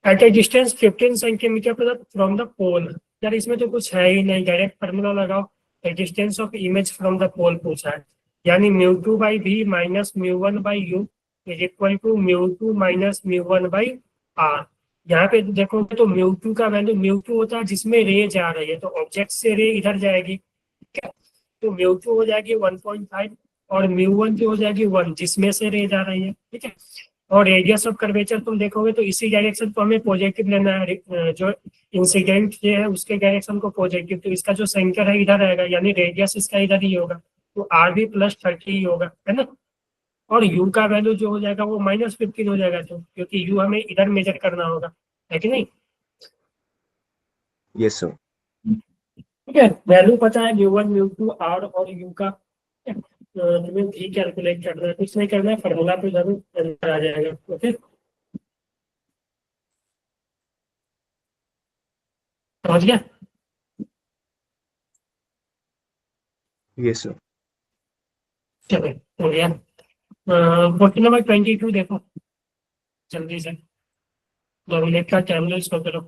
at a distance 15 centimetre from the pole. यार इसमें तो कुछ है ही नहीं, डायरेक्ट फार्मूला लगाओ, a distance of image from the pole पूछा है, यानी μ2 by v minus μ1 by u is equal to μ2 minus μ1 by r। यहाँ पे देखोगे तो μ2 का वैल्यू, μ2 होता है जिसमें रे जा रही है, तो ऑब्जेक्ट से रे इधर जाएगी, ठीक है, तो μ2 हो जाएगी 1.5 और μ1 जो हो जाएगी 1 जिसमें से रे जा रही है, ठीक है। और रेडियस ऑफ कर्वेचर तुम देखोगे तो इसी डायरेक्शन को हमें पॉजिटिव लेना है, जो इंसिडेंट ये है उसके डायरेक्शन को पॉजिटिव, तो इसका जो सेंटर है इधर आएगा, यानी रेडियस इसका इधर ही होगा, तो आर भी +30 ही होगा, है ना। और यू का वैल्यू जो हो जाएगा वो -15 हो जाएगा, तो क्योंकि यू हमें इधर मेजर करना होगा, है कि नहीं। Yes sir. ठीक है, वैल्यू पता है μ1 μ2 आर और यू का, तुम्हें भी कैलकुलेट करना है, कुछ नहीं करना है, फार्मूला पे जरूर आंसर आ जाएगा। ओके, समझ गया। Yes sir. चलो हो गया। क्वेश्चन नंबर 22 देखो जल्दी से, 2 मिनट का टाइम लो, इसको करो।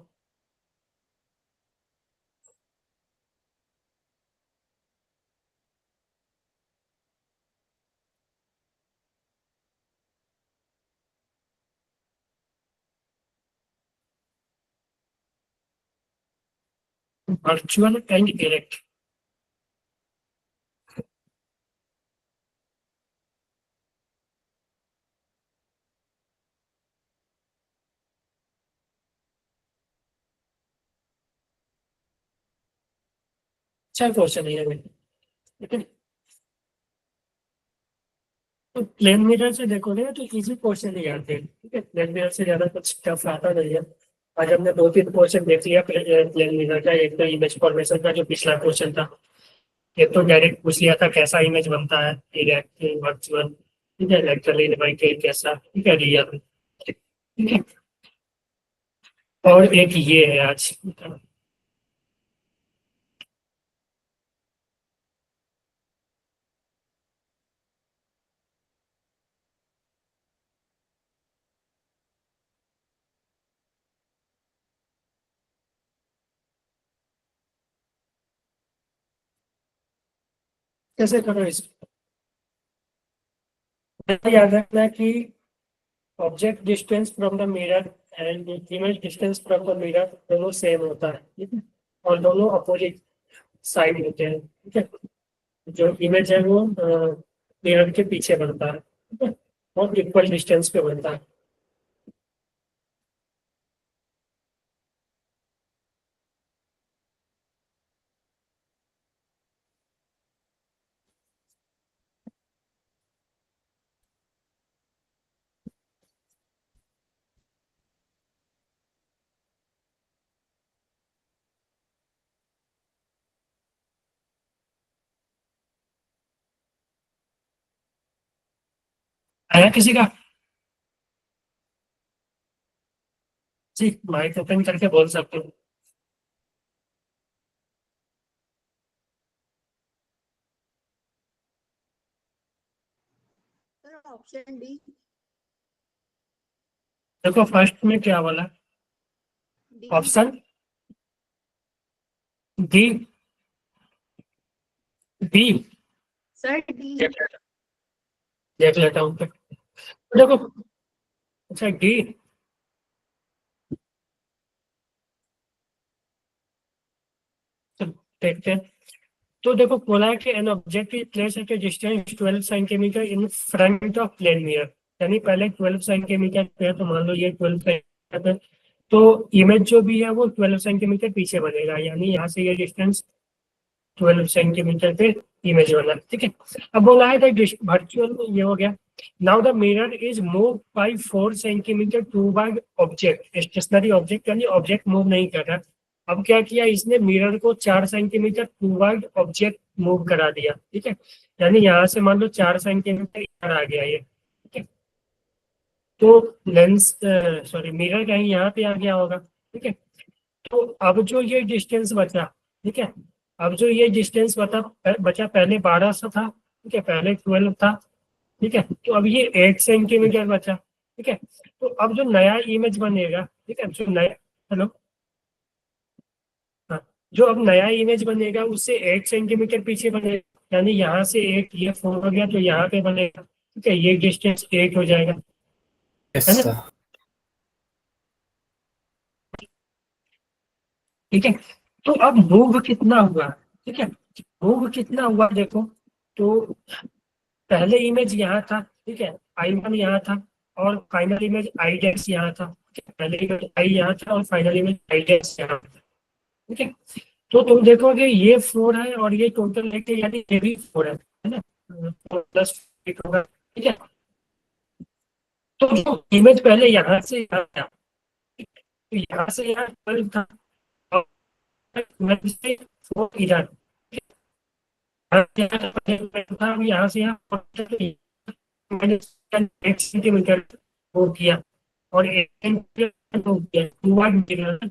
वर्चुअल एंड डायरेक्ट, अच्छा क्वेश्चन है ये, ठीक है। तो प्लेन मिरर से देखोगे ना तो इजी क्वेश्चन ही आते हैं, ठीक है, प्लेन मिरर से ज्यादा कुछ टफ आता नहीं है। आज हमने 2-3 क्वेश्चन देख लिया प्लेन मिरर का। एक तो इमेज फॉर्मेशन का जो पिछला क्वेश्चन था, एक तो डायरेक्ट पूछ लिया था कैसा इमेज बनता है, डायरेक्ट वर्चुअल, ठीक है, लेक्चर इनवाइटेड कैसा, ठीक है, रियल, ठीक है। और एक ये है आज, कैसे करो इसको। याद रखना कि object distance from the mirror and image distance from the mirror दोनों सेम होता है, ठीक है, और दोनों अपोजिट साइड होते हैं, ठीक है। जो इमेज है वो मिरर के पीछे बनता है, ठीक है, और इक्वल डिस्टेंस पे बनता है। आया किसी का? जी, माइक ओपन करके बोल सकते हो। Option D. देखो फर्स्ट में क्या बोला, option D, D sir D. देख लेता हूँ फिर। देखो, अच्छा डी, देखते हैं। तो देखो बोला है कि an object is place at a distance 12 centimetre in front of plane mirror, यानी पहले 12 सेंटीमीटर पे, तो मान लो ये 12 सेंटीमीटर पे, तो इमेज जो भी है वो 12 सेंटीमीटर पीछे बनेगा, यानी यहाँ से ये डिस्टेंस 12 सेंटीमीटर पे इमेज बना, ठीक है। अब बोला है वर्चुअल, ये हो गया। Now the mirror is move by 4 centimetre toward object, stationary object, यानी ऑब्जेक्ट मूव नहीं कर रहा। अब क्या किया इसने, मिरर को 4 सेंटीमीटर टूवर्ड ऑब्जेक्ट मूव करा दिया, ठीक है, यानी यहाँ से मान लो 4 सेंटीमीटर इधर आ गया ये, ठीक है। तो लेंस सॉरी मिरर कहीं यहाँ पे आ गया होगा, ठीक है। तो अब जो ये डिस्टेंस बचा, ठीक है। अब जो ये डिस्टेंस बचा पहले 12 सा था, ठीक है, पहले 12 था, ठीक है, तो अब ये 8 सेंटीमीटर बचा, ठीक है। तो अब जो नया इमेज बनेगा, ठीक है, जो नया, हेलो, हाँ, जो अब नया इमेज बनेगा उससे 8 सेंटीमीटर पीछे बनेगा, यानी यहाँ से 8 ये 4 हो गया तो यहाँ पे बनेगा, ठीक है, ये डिस्टेंस 8 हो जाएगा, यस है ना। सर। ठीक है। तो अब मूव कितना हुआ, ठीक है, मूव कितना हुआ देखो, तो पहले इमेज यहाँ था, ठीक है, I1 यहाँ था, और फाइनल इमेज आई डैश यहाँ था, ठीक है? पहले इमेज आई यहाँ था और फाइनल इमेज आई डैश यहाँ था, ठीक है। तो तुम देखोगे ये 4 है और ये टोटल 8 है, यानी ये भी 4 है ना, प्लस 8 होगा, ठीक है। तो जो इमेज पहले यहाँ से यहाँ था, तो यहाँ से यहाँ 12 था, और इमेज से 4 इधर, था, अब यहाँ से यहाँ मैंने 8 सेंटीमीटर वो किया, और 8 सेंटीमीटर वो किया, 2 मीटर,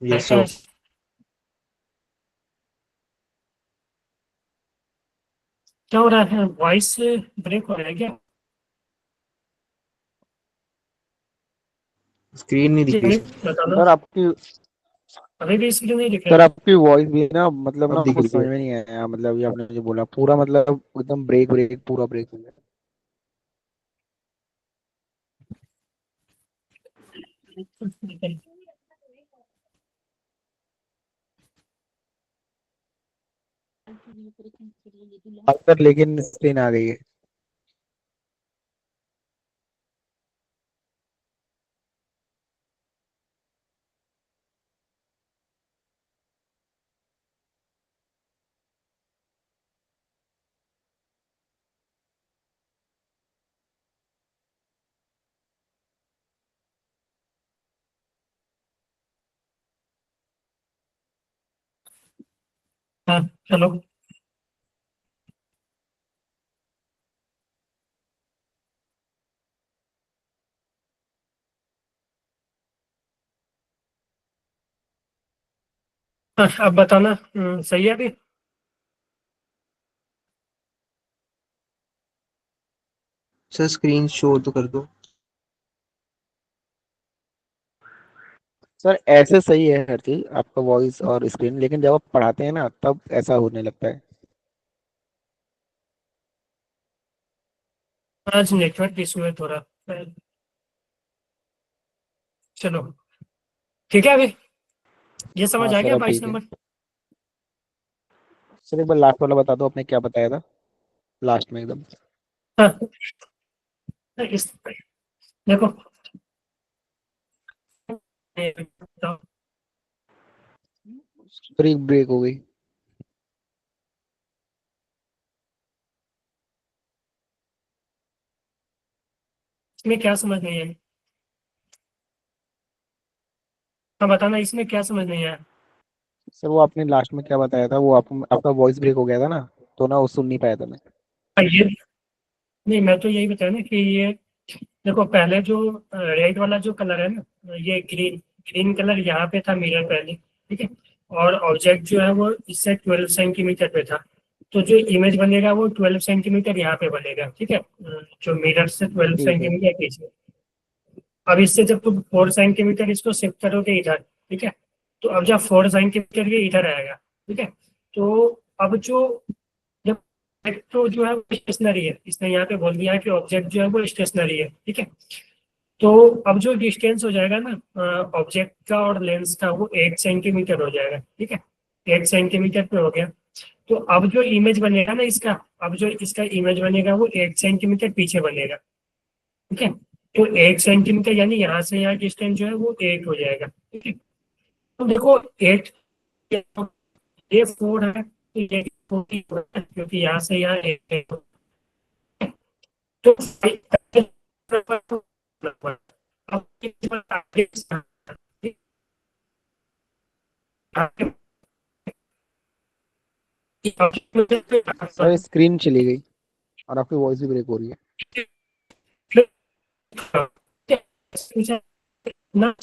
यस सर। क्या हो रहा है, वॉइस ब्रेक हो रहा है क्या? स्क्रीन नहीं दिख रही सर। बताना, सर आपकी अभी भी इसलिए नहीं दिख सर रहा। आपकी वॉइस भी ना मतलब अब ना दिख कुछ रही समझ है। में नहीं आया, मतलब ये आपने जो बोला पूरा मतलब एकदम ब्रेक ब्रेक पूरा ब्रेक हो गया। हाँ सर लेकिन स्क्रीन आ गई है। हाँ, चलो। हाँ, अब बताना, सही है अभी? सर स्क्रीन शो तो कर दो। सर ऐसे सही है हर चीज आपका वॉइस और स्क्रीन, लेकिन जब आप पढ़ाते हैं ना तब ऐसा होने लगता है। आज नेटवर्क इशू है थोड़ा, चलो, ठीक है। अभी ये समझ हाँ आ सर गया अब 22 ठीक है। नंबर? सर एक बार लास्ट वाला बता दो, आपने क्या बताया था लास्ट में एकदम। हाँ, इस देखो, ये बताओ, सर एक ब्रेक हो गई। इसमें क्या समझ नहीं है? हाँ, बताना, इसमें क्या समझ नहीं आया? सर वो आपने लास्ट में क्या बताया था, वो आपका वॉइस ब्रेक हो गया था ना, तो ना वो सुन नहीं पाया था मैं। ये नहीं, मैं तो यही बताया ना कि ये देखो, पहले जो रेड वाला जो कलर है ना, ये ग्रीन ग्रीन कलर यहाँ पे था मिरर पहले, ठीक है, और ऑब्जेक्ट जो है वो इससे 12 सेंटीमीटर पे था, तो जो इमेज बनेगा वो 12 सेंटीमीटर यहाँ पे बनेगा, ठीक है, जो मिरर से 12 ठीक है। सेंटीमीटर पीछे। अब इससे जब तुम 4 सेंटीमीटर इसको शिफ्ट करोगे इधर, ठीक है, तो अब जब 4 सेंटीमीटर ये इधर आएगा, ठीक है, तो अब जो जब ऑब्जेक्ट तो जो है वो स्टेशनरी है, इसने यहाँ पे बोल दिया है कि ऑब्जेक्ट जो है वो स्टेशनरी है, ठीक है। तो अब जो डिस्टेंस हो जाएगा ना ऑब्जेक्ट का और लेंस का, वो 8 सेंटीमीटर हो जाएगा, ठीक है, 8 सेंटीमीटर पे हो गया। तो अब जो इमेज बनेगा ना इसका, अब जो इसका इमेज बनेगा वो 8 सेंटीमीटर पीछे बनेगा, ठीक है। तो 8 सेंटीमीटर यानी यहाँ से यहाँ डिस्टेंस जो है वो 8 हो जाएगा, ठीक है। तो देखो 8 ये 4 है तो ये 40 है, क्योंकि यहाँ से यहाँ एक तो 5 अब इस पर सर स्क्रीन चली गई और आपकी वॉइस भी ब्रेक हो रही है। ना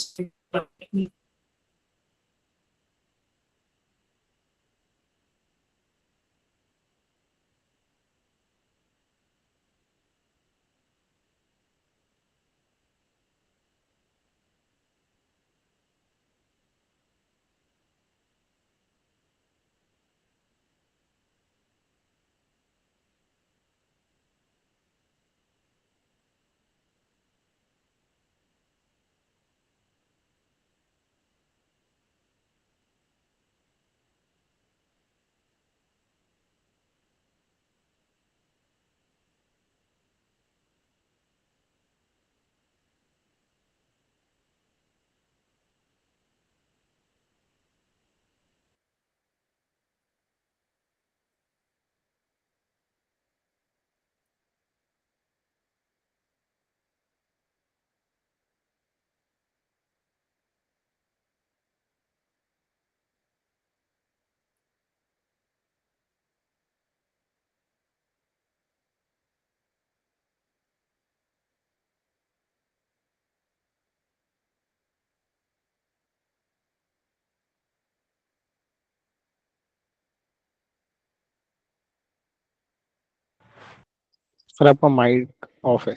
सर आपका माइक ऑफ है।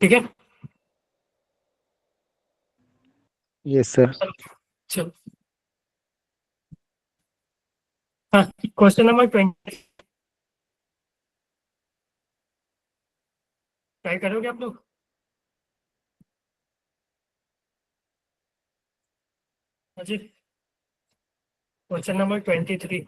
ठीक है। Yes sir. चलो हाँ, क्वेश्चन नंबर 20 ट्राई करोगे आप लोग? हाँ जी, क्वेश्चन नंबर 23।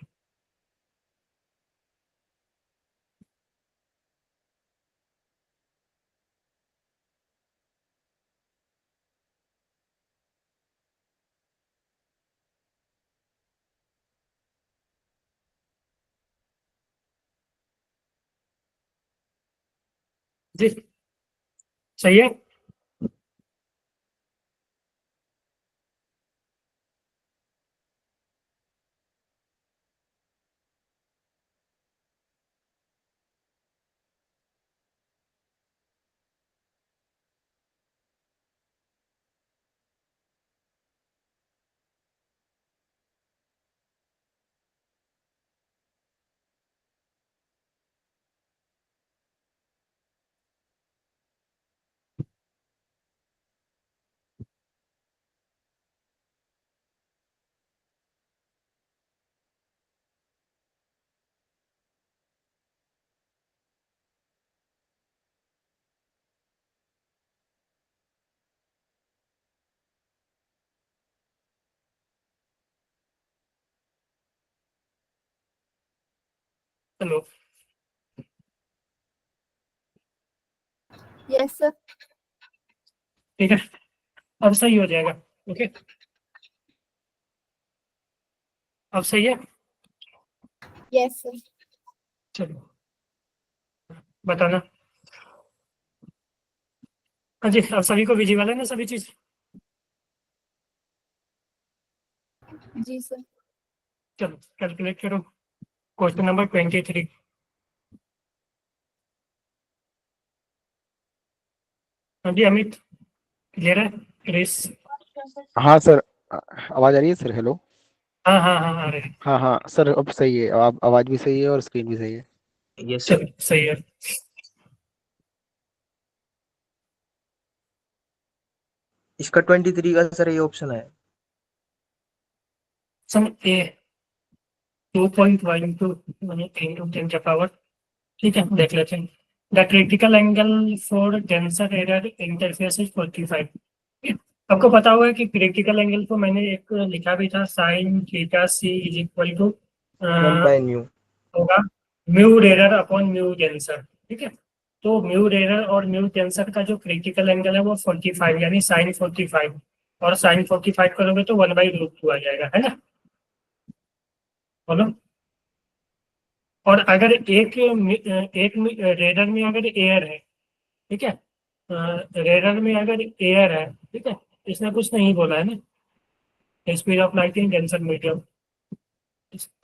जी सही है। चलो Yes, sir. ठीक है, अब सही हो जाएगा। ओके, अब सही है। Yes, sir. चलो बताना। हाँ जी, अब सभी को विजिबल है ना सभी चीज? जी सर। चलो कैलकुलेट करो। Question number 23। हाँ जी अमित, क्लियर है? क्रिस? हाँ सर, आवाज आ रही है सर? हेलो। हाँ हाँ हाँ आ रहे हैं। हाँ हाँ सर, अब सही है, आप आवाज भी सही है और स्क्रीन भी सही है। Yes sir. चलो सही है। इसका 23 का सर ये ऑप्शन है। सम ए 2.1 into 10 का पावर। ठीक है, देख लेते हैं। The critical angle for tensor error interface is 45। आपको पता होगा कि क्रिटिकल एंगल को मैंने एक लिखा भी था, sine theta C is equal to one by mu. होगा mu rarer upon mu denser, ठीक है। तो म्यू रेरर और म्यू टेंसर का जो क्रिटिकल एंगल है वो 45 यानी साइन 45, और साइन 45 करोगे तो 1/√2 आ जाएगा, है ना। बोलो। और अगर एक रेडर में अगर एयर है, ठीक है, रेडर में अगर एयर है, ठीक है, इसने कुछ नहीं बोला है ना, speed of light in denser medium.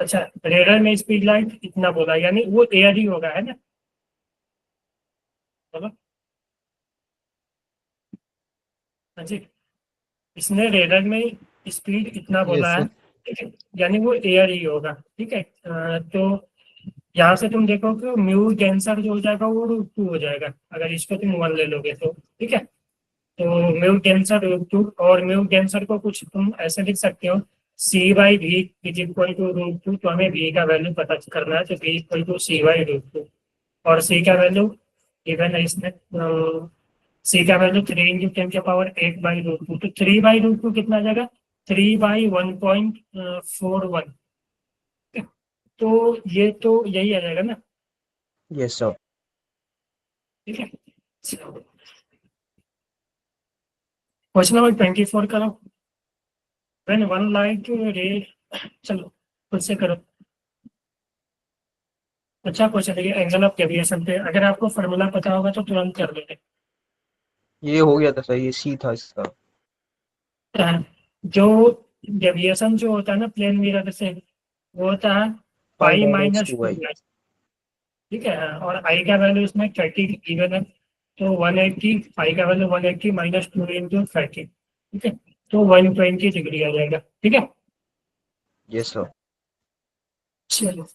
अच्छा, रेडर में स्पीड लाइट इतना बोला यानी वो एयर ही होगा, है ना। बोलो। हाँ जी, इसने रेडर में स्पीड इतना यस बोला है, सर। ठीक है, यानी वो एयर ही होगा, ठीक है। तो यहाँ से तुम देखो कि म्यू टेंसर जो हो जाएगा वो √2 हो जाएगा अगर इसको तुम 1 ले लोगे तो, ठीक है। तो म्यू टेंसर √2, और म्यू टेंसर को कुछ तुम ऐसे लिख सकते हो C/V इज इक्वल टू √2। तो हमें V का वैल्यू पता करना है, तो V इक्वल टू C/√2, और C का वैल्यू गिवन है इसमें, C का वैल्यू 3 × 10⁻⁸ तो 3/√2 कितना आ जाएगा, 3/1.41। तो ये तो यही आ जाएगा ना, यस सर। ठीक है। क्वेश्चन नंबर 24 करो। व्हेन वन लाइट रे, चलो खुद से करो। अच्छा क्वेश्चन है, एंगल ऑफ डेविएशन पे अगर आपको फॉर्मूला पता होगा तो तुरंत कर लेते ये हो गया था सर, ये सी था इसका। हैं। जो डेविएशन जो होता है ना प्लेन मिरर से, वो होता है pi pi minus minus two two, I. ठीक है। और आई का वैल्यू इसमें 30 गिवन है, तो 180, पाई का वैल्यू 180 माइनस 2 × 30, ठीक है। तो 120 डिग्री आ जाएगा, ठीक है। Yes sir. चलो,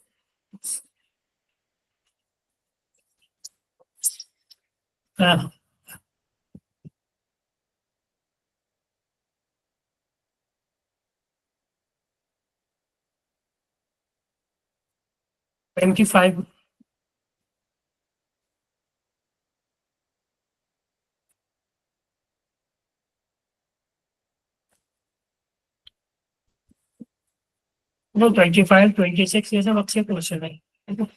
हाँ, 25। वो 25, 26 ये सब अच्छे क्वेश्चन है, ठीक है?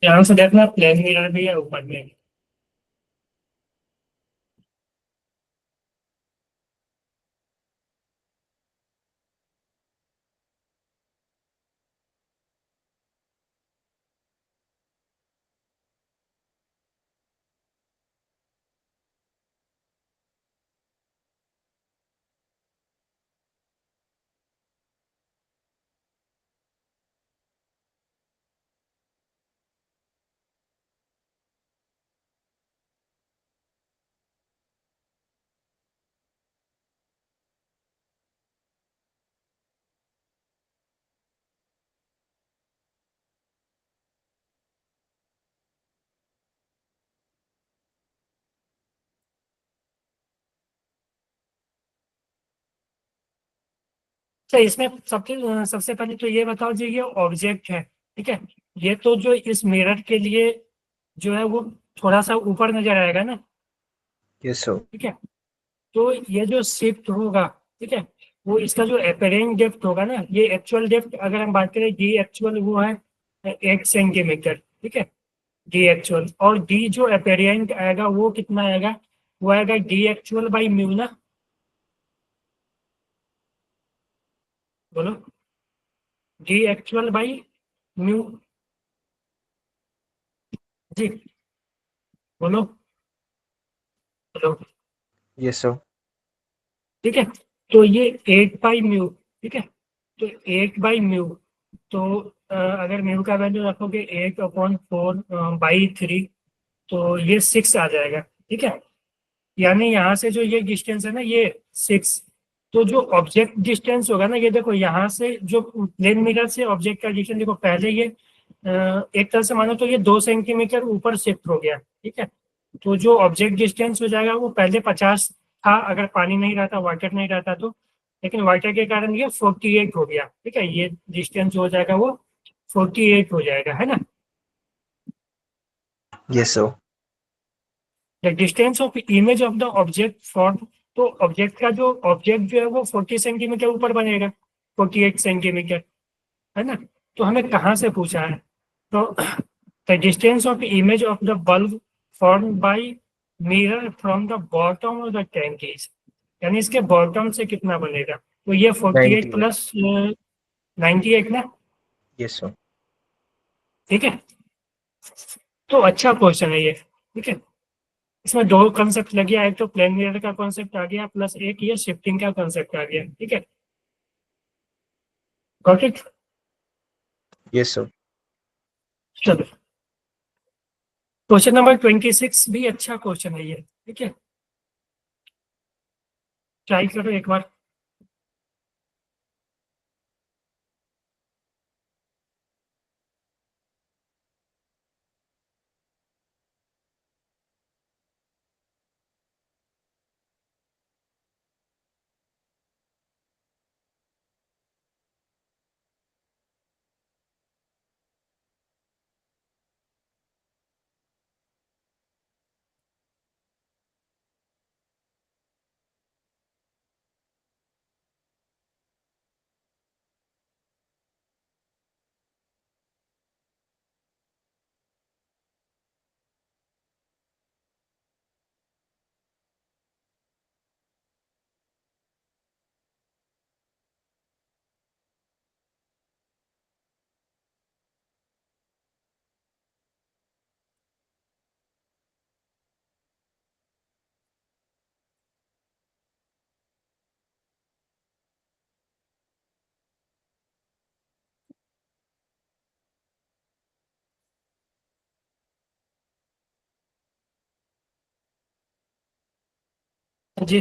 ध्यान से देखना, प्लेन मिरर भी है ऊपर में। अच्छा, इसमें सबसे पहले तो ये बताओ जी, ये ऑब्जेक्ट है, ठीक है। ये तो जो इस मिरर के लिए जो है वो थोड़ा सा ऊपर नजर आएगा ना, यस सर। ठीक है। तो ये जो शिफ्ट होगा, ठीक है, वो इसका जो अपेरेंट डेप्थ होगा ना, ये एक्चुअल डेप्थ अगर हम बात करें, डी एक्चुअल वो है 1 सेंटीमीटर, ठीक है, डी एक्चुअल। और डी जो अपेरेंट आएगा वो कितना आएगा, वो आएगा डी एक्चुअल बाई म्यू ना। बोलो, डी एक्चुअल बाई म्यू, जी बोलो, बोलो, यस सर। ठीक है। तो ये 8/म्यू, ठीक है, तो 8/म्यू, तो अगर म्यू का वैल्यू रखोगे 8/4/3, तो ये 6 आ जाएगा, ठीक है। यानी यहाँ से जो ये डिस्टेंस है ना, ये 6। तो जो ऑब्जेक्ट डिस्टेंस होगा ना, ये देखो यहाँ से जो प्लेन मिरर से ऑब्जेक्ट का डिस्टेंस, देखो पहले ये एक तरह से मानो तो ये 2 सेंटीमीटर ऊपर शिफ्ट हो गया, ठीक है। तो जो ऑब्जेक्ट डिस्टेंस हो जाएगा वो पहले 50 था अगर पानी नहीं रहता, वाटर नहीं रहता तो, लेकिन वाटर के कारण ये 48 हो गया, ठीक है, ये डिस्टेंस हो जाएगा वो 48 हो जाएगा, है ना। Yes sir. The distance of image of the object for, तो ऑब्जेक्ट का जो ऑब्जेक्ट जो है वो 40 सेंटीमीटर ऊपर बनेगा, 48 सेंटीमीटर, है ना। तो हमें कहाँ से पूछा है, तो the distance of image of the bulb form by mirror from the bottom of the tank is, यानी इसके बॉटम से कितना बनेगा, तो ये 48 98। प्लस 98 ना, यस सर। ठीक है। तो अच्छा क्वेश्चन है ये, ठीक है। इसमें दो कॉन्सेप्ट लग गया, एक तो प्लेन मिरर का कॉन्सेप्ट आ गया, प्लस एक ये शिफ्टिंग का कॉन्सेप्ट आ गया, ठीक है। Got it. Yes sir. चलो, क्वेश्चन नंबर 26 भी अच्छा क्वेश्चन है ये, ठीक है, ट्राई करो एक बार। जी,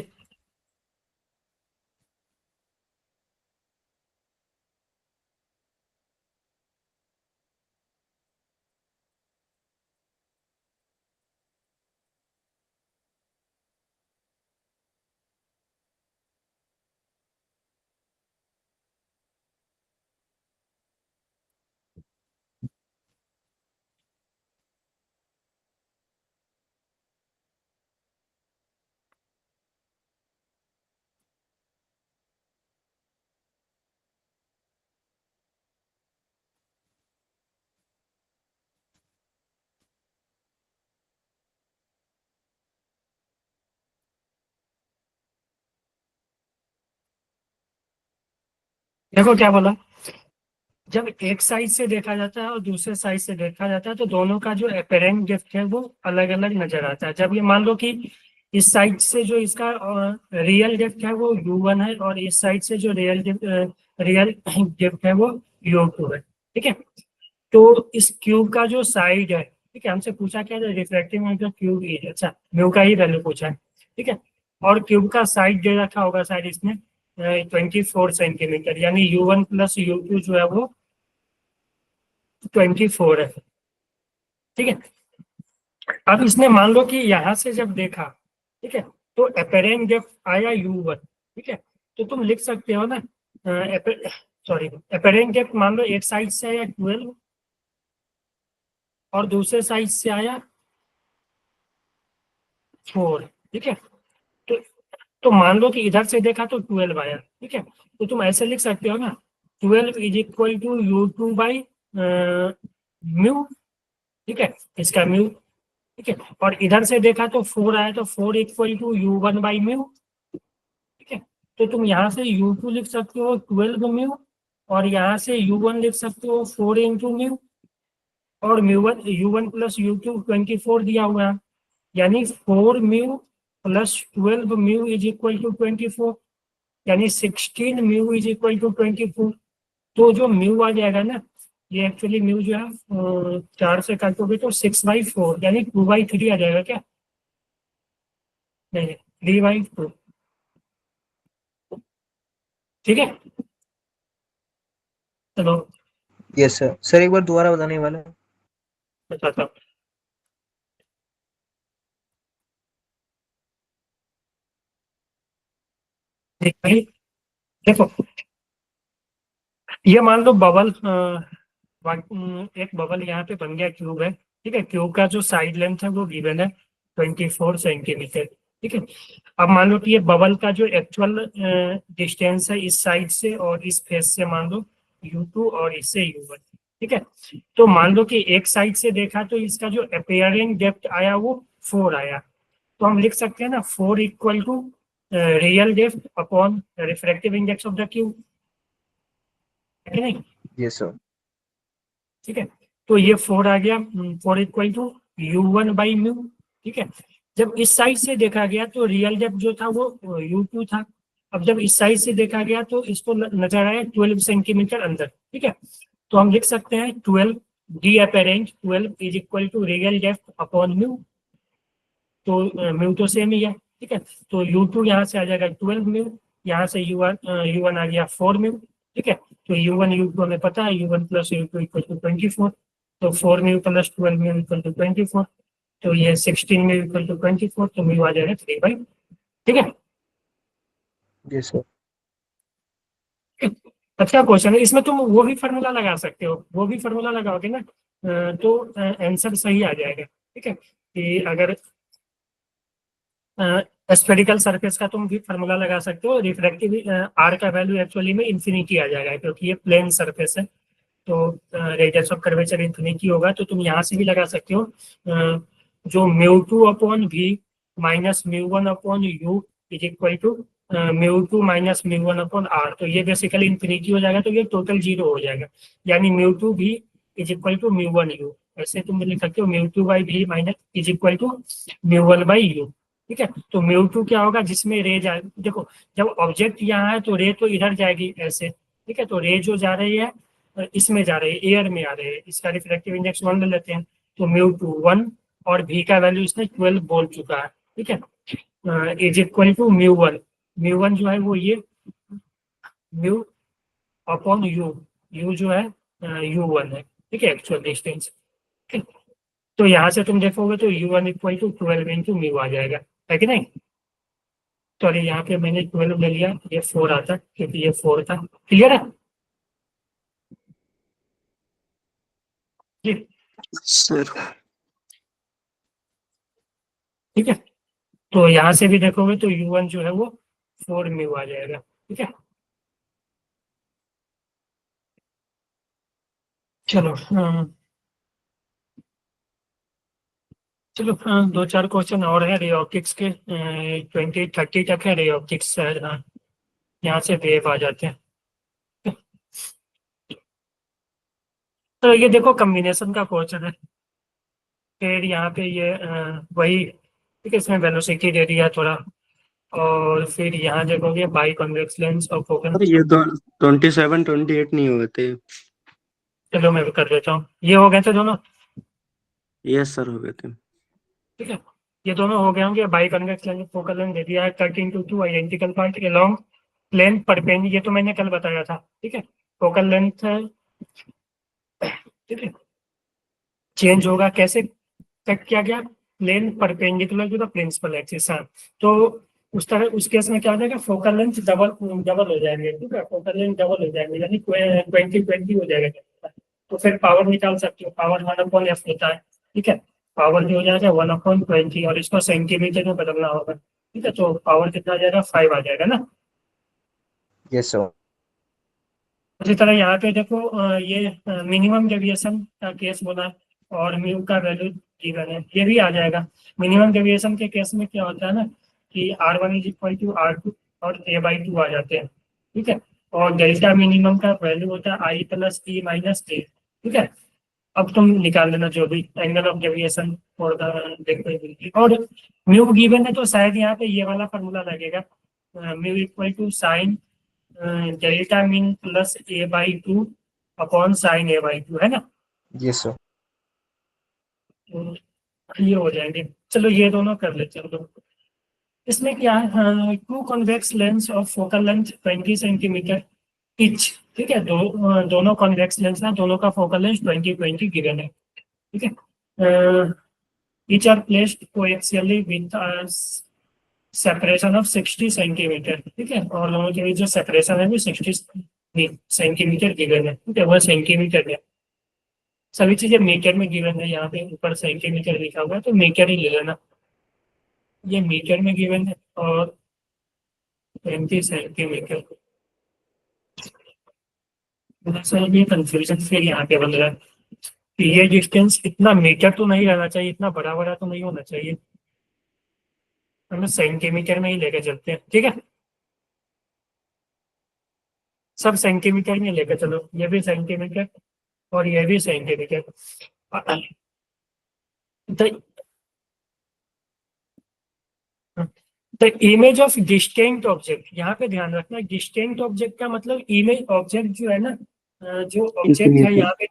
देखो क्या बोला, जब एक साइड से देखा जाता है और दूसरे साइड से देखा जाता है तो दोनों का जो अपेरेंट डेप्थ है वो अलग अलग नजर आता है। जब ये मान लो कि इस साइड से जो इसका रियल डेप्थ है वो U1 है, और इस साइड से जो रियल डेप्थ है वो U2 है, ठीक है। तो इस क्यूब का जो साइड है, ठीक है, हमसे पूछा क्या है, रिफ्रैक्टिव एंगल क्यूब इज, अच्छा म्यू का ही वैल्यू पूछा है, ठीक है। और क्यूब का साइड दे रखा होगा शायद इसमें 24 सेंटीमीटर, यानी U1 प्लस U2 जो है वो 24 है, ठीक है। अब इसने मान लो कि यहाँ से जब देखा, ठीक है, तो अपेरेंट डेप्थ आया U1, ठीक है। तो तुम लिख सकते हो ना, सॉरी, अपेरेंट डेप्थ मान लो एक साइड से आया 12 और दूसरे साइड से आया 4, ठीक है। तो मान लो कि इधर से देखा तो 12 आया, ठीक है। तो तुम ऐसे लिख सकते हो ना, 12 is equal to U2 by mu, ठीक है, इसका म्यू, ठीक है। और इधर से देखा तो 4 आया, तो 4 equal to U1 by mu, ठीक है। तो तुम यहाँ से U2 लिख सकते हो 12 म्यू, और यहाँ से U1 लिख सकते हो 4 इंटू म्यू, और U1 प्लस U2 24 दिया हुआ है, यानी 4 mu plus 12 mu is equal to 24, यानी 16 म्यू इज इक्वल टू 24। तो जो म्यू आ जाएगा ना, ये एक्चुअली म्यू जो है 4 से काटोगे तो 6/4, यानी 2/3 आ जाएगा क्या, नहीं 3/2, ठीक है। चलो यस सर। सर एक बार दोबारा बताने वाला। बताता हूँ। भाई देखो, ये मान लो बबल, एक बबल यहाँ पे बन गया, क्यूब है, ठीक है। क्यूब का जो साइड लेंथ है वो गिवन है 24 सेंटीमीटर, ठीक है। अब मान लो कि ये बबल का जो एक्चुअल डिस्टेंस है इस साइड से और इस फेस से, मान लो U2 और इससे U1, ठीक है। तो मान लो कि एक साइड से देखा तो इसका जो अपेयरिंग डेप्थ आया वो 4 आया, तो हम लिख सकते हैं ना 4 equal to real depth upon refractive index of the cube, है कि नहीं? Yes sir. ठीक है, तो ये 4 आ गया, 4 equal to U1 by mu, ठीक है। जब इस साइड से देखा गया तो रियल डेप्थ जो था वो U2 था। अब जब इस साइड से देखा गया तो इसको नजर आया 12 सेंटीमीटर अंदर, ठीक है। तो हम लिख सकते हैं 12 d apparent 12 is equal to real depth upon mu, तो म्यू तो सेम ही है, ठीक है। तो U2 यहाँ से आ जाएगा 12 म्यू, यहाँ से U1 आ गया 4 म्यू, ठीक है। तो U1 U2 हमें पता है, U1 plus U2 equal to 24, तो 4 mu plus 12 mu equal to 24, तो ये 16 म्यू इक्वल टू 24, तो म्यू आ जाएगा 3/, ठीक है। Yes sir. अच्छा क्वेश्चन है, इसमें तुम वो भी फार्मूला लगा सकते हो, वो भी फार्मूला लगाओगे ना तो आंसर सही आ जाएगा, ठीक है। कि अगर स्फेरिकल सरफेस का तुम भी फार्मूला लगा सकते हो, रिफ्रैक्टिव आर का वैल्यू एक्चुअली में इन्फिनिटी आ जाएगा, क्योंकि ये प्लेन सरफेस है, तो रेडियस ऑफ कर्वेचर इन्फिनिटी होगा। तो तुम यहाँ से भी लगा सकते हो जो μ2 upon v minus μ1 upon u is equal to μ2 minus μ1 upon r, तो ये बेसिकली इन्फिनिटी हो जाएगा, तो ये टोटल 0 हो जाएगा, यानी μ2 v is equal to μ1 u, ऐसे तुम लिख सकते हो μ2 by v minus is equal to μ1 by u, ठीक है। तो μ2 क्या होगा, जिसमें रे जाए, देखो जब ऑब्जेक्ट यहाँ है तो रे तो इधर जाएगी ऐसे, ठीक है। तो रे जो जा रही है इसमें जा रही है, एयर में आ रही है, इसका रिफ्रैक्टिव इंडेक्स 1 ले लेते हैं, तो μ2 1 और v का वैल्यू इसने 12 बोल चुका है, ठीक है। इज इक्वल टू μ1 जो है वो ये म्यू अपॉन u जो है U1 है, ठीक है, एक्चुअल डिस्टेंस, ठीक है। तो यहाँ से तुम देखोगे तो U1 equal to 12 into mu आ जाएगा, है कि नहीं? सॉरी, यहाँ पे मैंने 12 ले लिया, ये 4 आता क्योंकि ये 4 था, क्लियर है जी? सर ठीक है, तो यहाँ से भी देखोगे तो U1 जो है वो 4 म्यू आ जाएगा, ठीक है। चलो चलो 2-4 क्वेश्चन और है रे ऑप्टिक्स के, 20-30 तक है रे ऑप्टिक्स, यहाँ से वेव आ जाते हैं। तो ये देखो कम्बिनेशन का क्वेश्चन है, फिर यहाँ पे ये वही, ठीक है, इसमें वेलोसिटी दे दिया थोड़ा, और फिर यहाँ देखोगे बाई कॉन्वेक्स लेंस और फोकल। अरे ये 27-28 नहीं हुए थे। चलो मैं कर देता हूँ, ये हो गए थे दोनों, यस सर हो गए थे। ठीक है, ये दोनों हो गए होंगे। Biconvex lens focal length दे दिया है 13 to 2 identical part along plane perpend, ये तो मैंने कल बताया था, ठीक है। फोकल लेंथ, ठीक है, चेंज होगा कैसे, चेक किया गया plane perpendicular to the principal axis, हाँ, तो उस तरह उस केस में क्या हो जाएगा, फोकल लेंथ डबल हो जाएंगे, ठीक है, फोकल लेंथ डबल हो जाएंगे, यानी 20 हो जाएगा। तो फिर पावर निकाल सकते हो, पावर 1/f होता है, ठीक है, पावर जो हो जाएगा 1/20, और इसको सेंटीमीटर में बदलना होगा, ठीक है। तो पावर कितना आ जाएगा, 5 आ जाएगा ना। Yes sir. उसी तरह यहाँ पे देखो ये मिनिमम डेविएशन का केस बोला है, और म्यू का वैल्यू गिवन है, ये भी आ जाएगा। मिनिमम डेविएशन के केस में क्या होता है ना कि R1 is equal to R2 और a/2 आ जाते हैं, ठीक है, और डेल्टा मिनिमम का वैल्यू होता है I plus E minus A, ठीक है। अब तुम निकाल लेना जो भी angle of deviation for the देखो, और म्यू गिवन है तो शायद यहाँ पे ये वाला फॉर्मूला लगेगा, mu equal to sine delta mean plus a/2 upon sine a/2, है ना। Yes sir. तो ये हो जाएंगे, चलो ये दोनों कर लेते हैं हम। इसमें क्या है, 2 convex lens of focal length 20 centimetre etch, ठीक है, दोनों कॉन्वेक्स लेंस ना, दोनों का फोकल लेंथ 20 गिवन है, ठीक है। Each are placed coaxially with separation of 60 centimetre, ठीक है, और दोनों के बीच जो सेपरेशन है वो 60 सेंटीमीटर गिवन है, ठीक है, वह सेंटीमीटर है। सभी चीजें मीटर में गिवन है, यहाँ पे ऊपर सेंटीमीटर लिखा हुआ है तो मीटर ही ले लेना, ये मीटर में गिवन है और 20 सेंटीमीटर। सर ये कंफ्यूजन फिर यहाँ पे बन रहा है कि ये डिस्टेंस इतना मीटर तो नहीं रहना चाहिए, इतना बड़ा बड़ा तो नहीं होना चाहिए, हमें सेंटीमीटर में ही लेके चलते हैं, ठीक है, सब सेंटीमीटर में लेकर चलो, ये भी सेंटीमीटर और ये भी centimetre. The image of distant object, यहाँ पे ध्यान रखना, डिस्टेंट ऑब्जेक्ट का मतलब इमेज ऑब्जेक्ट जो है ना, जो ऑब्जेक्ट है Infinity. यहाँ पे,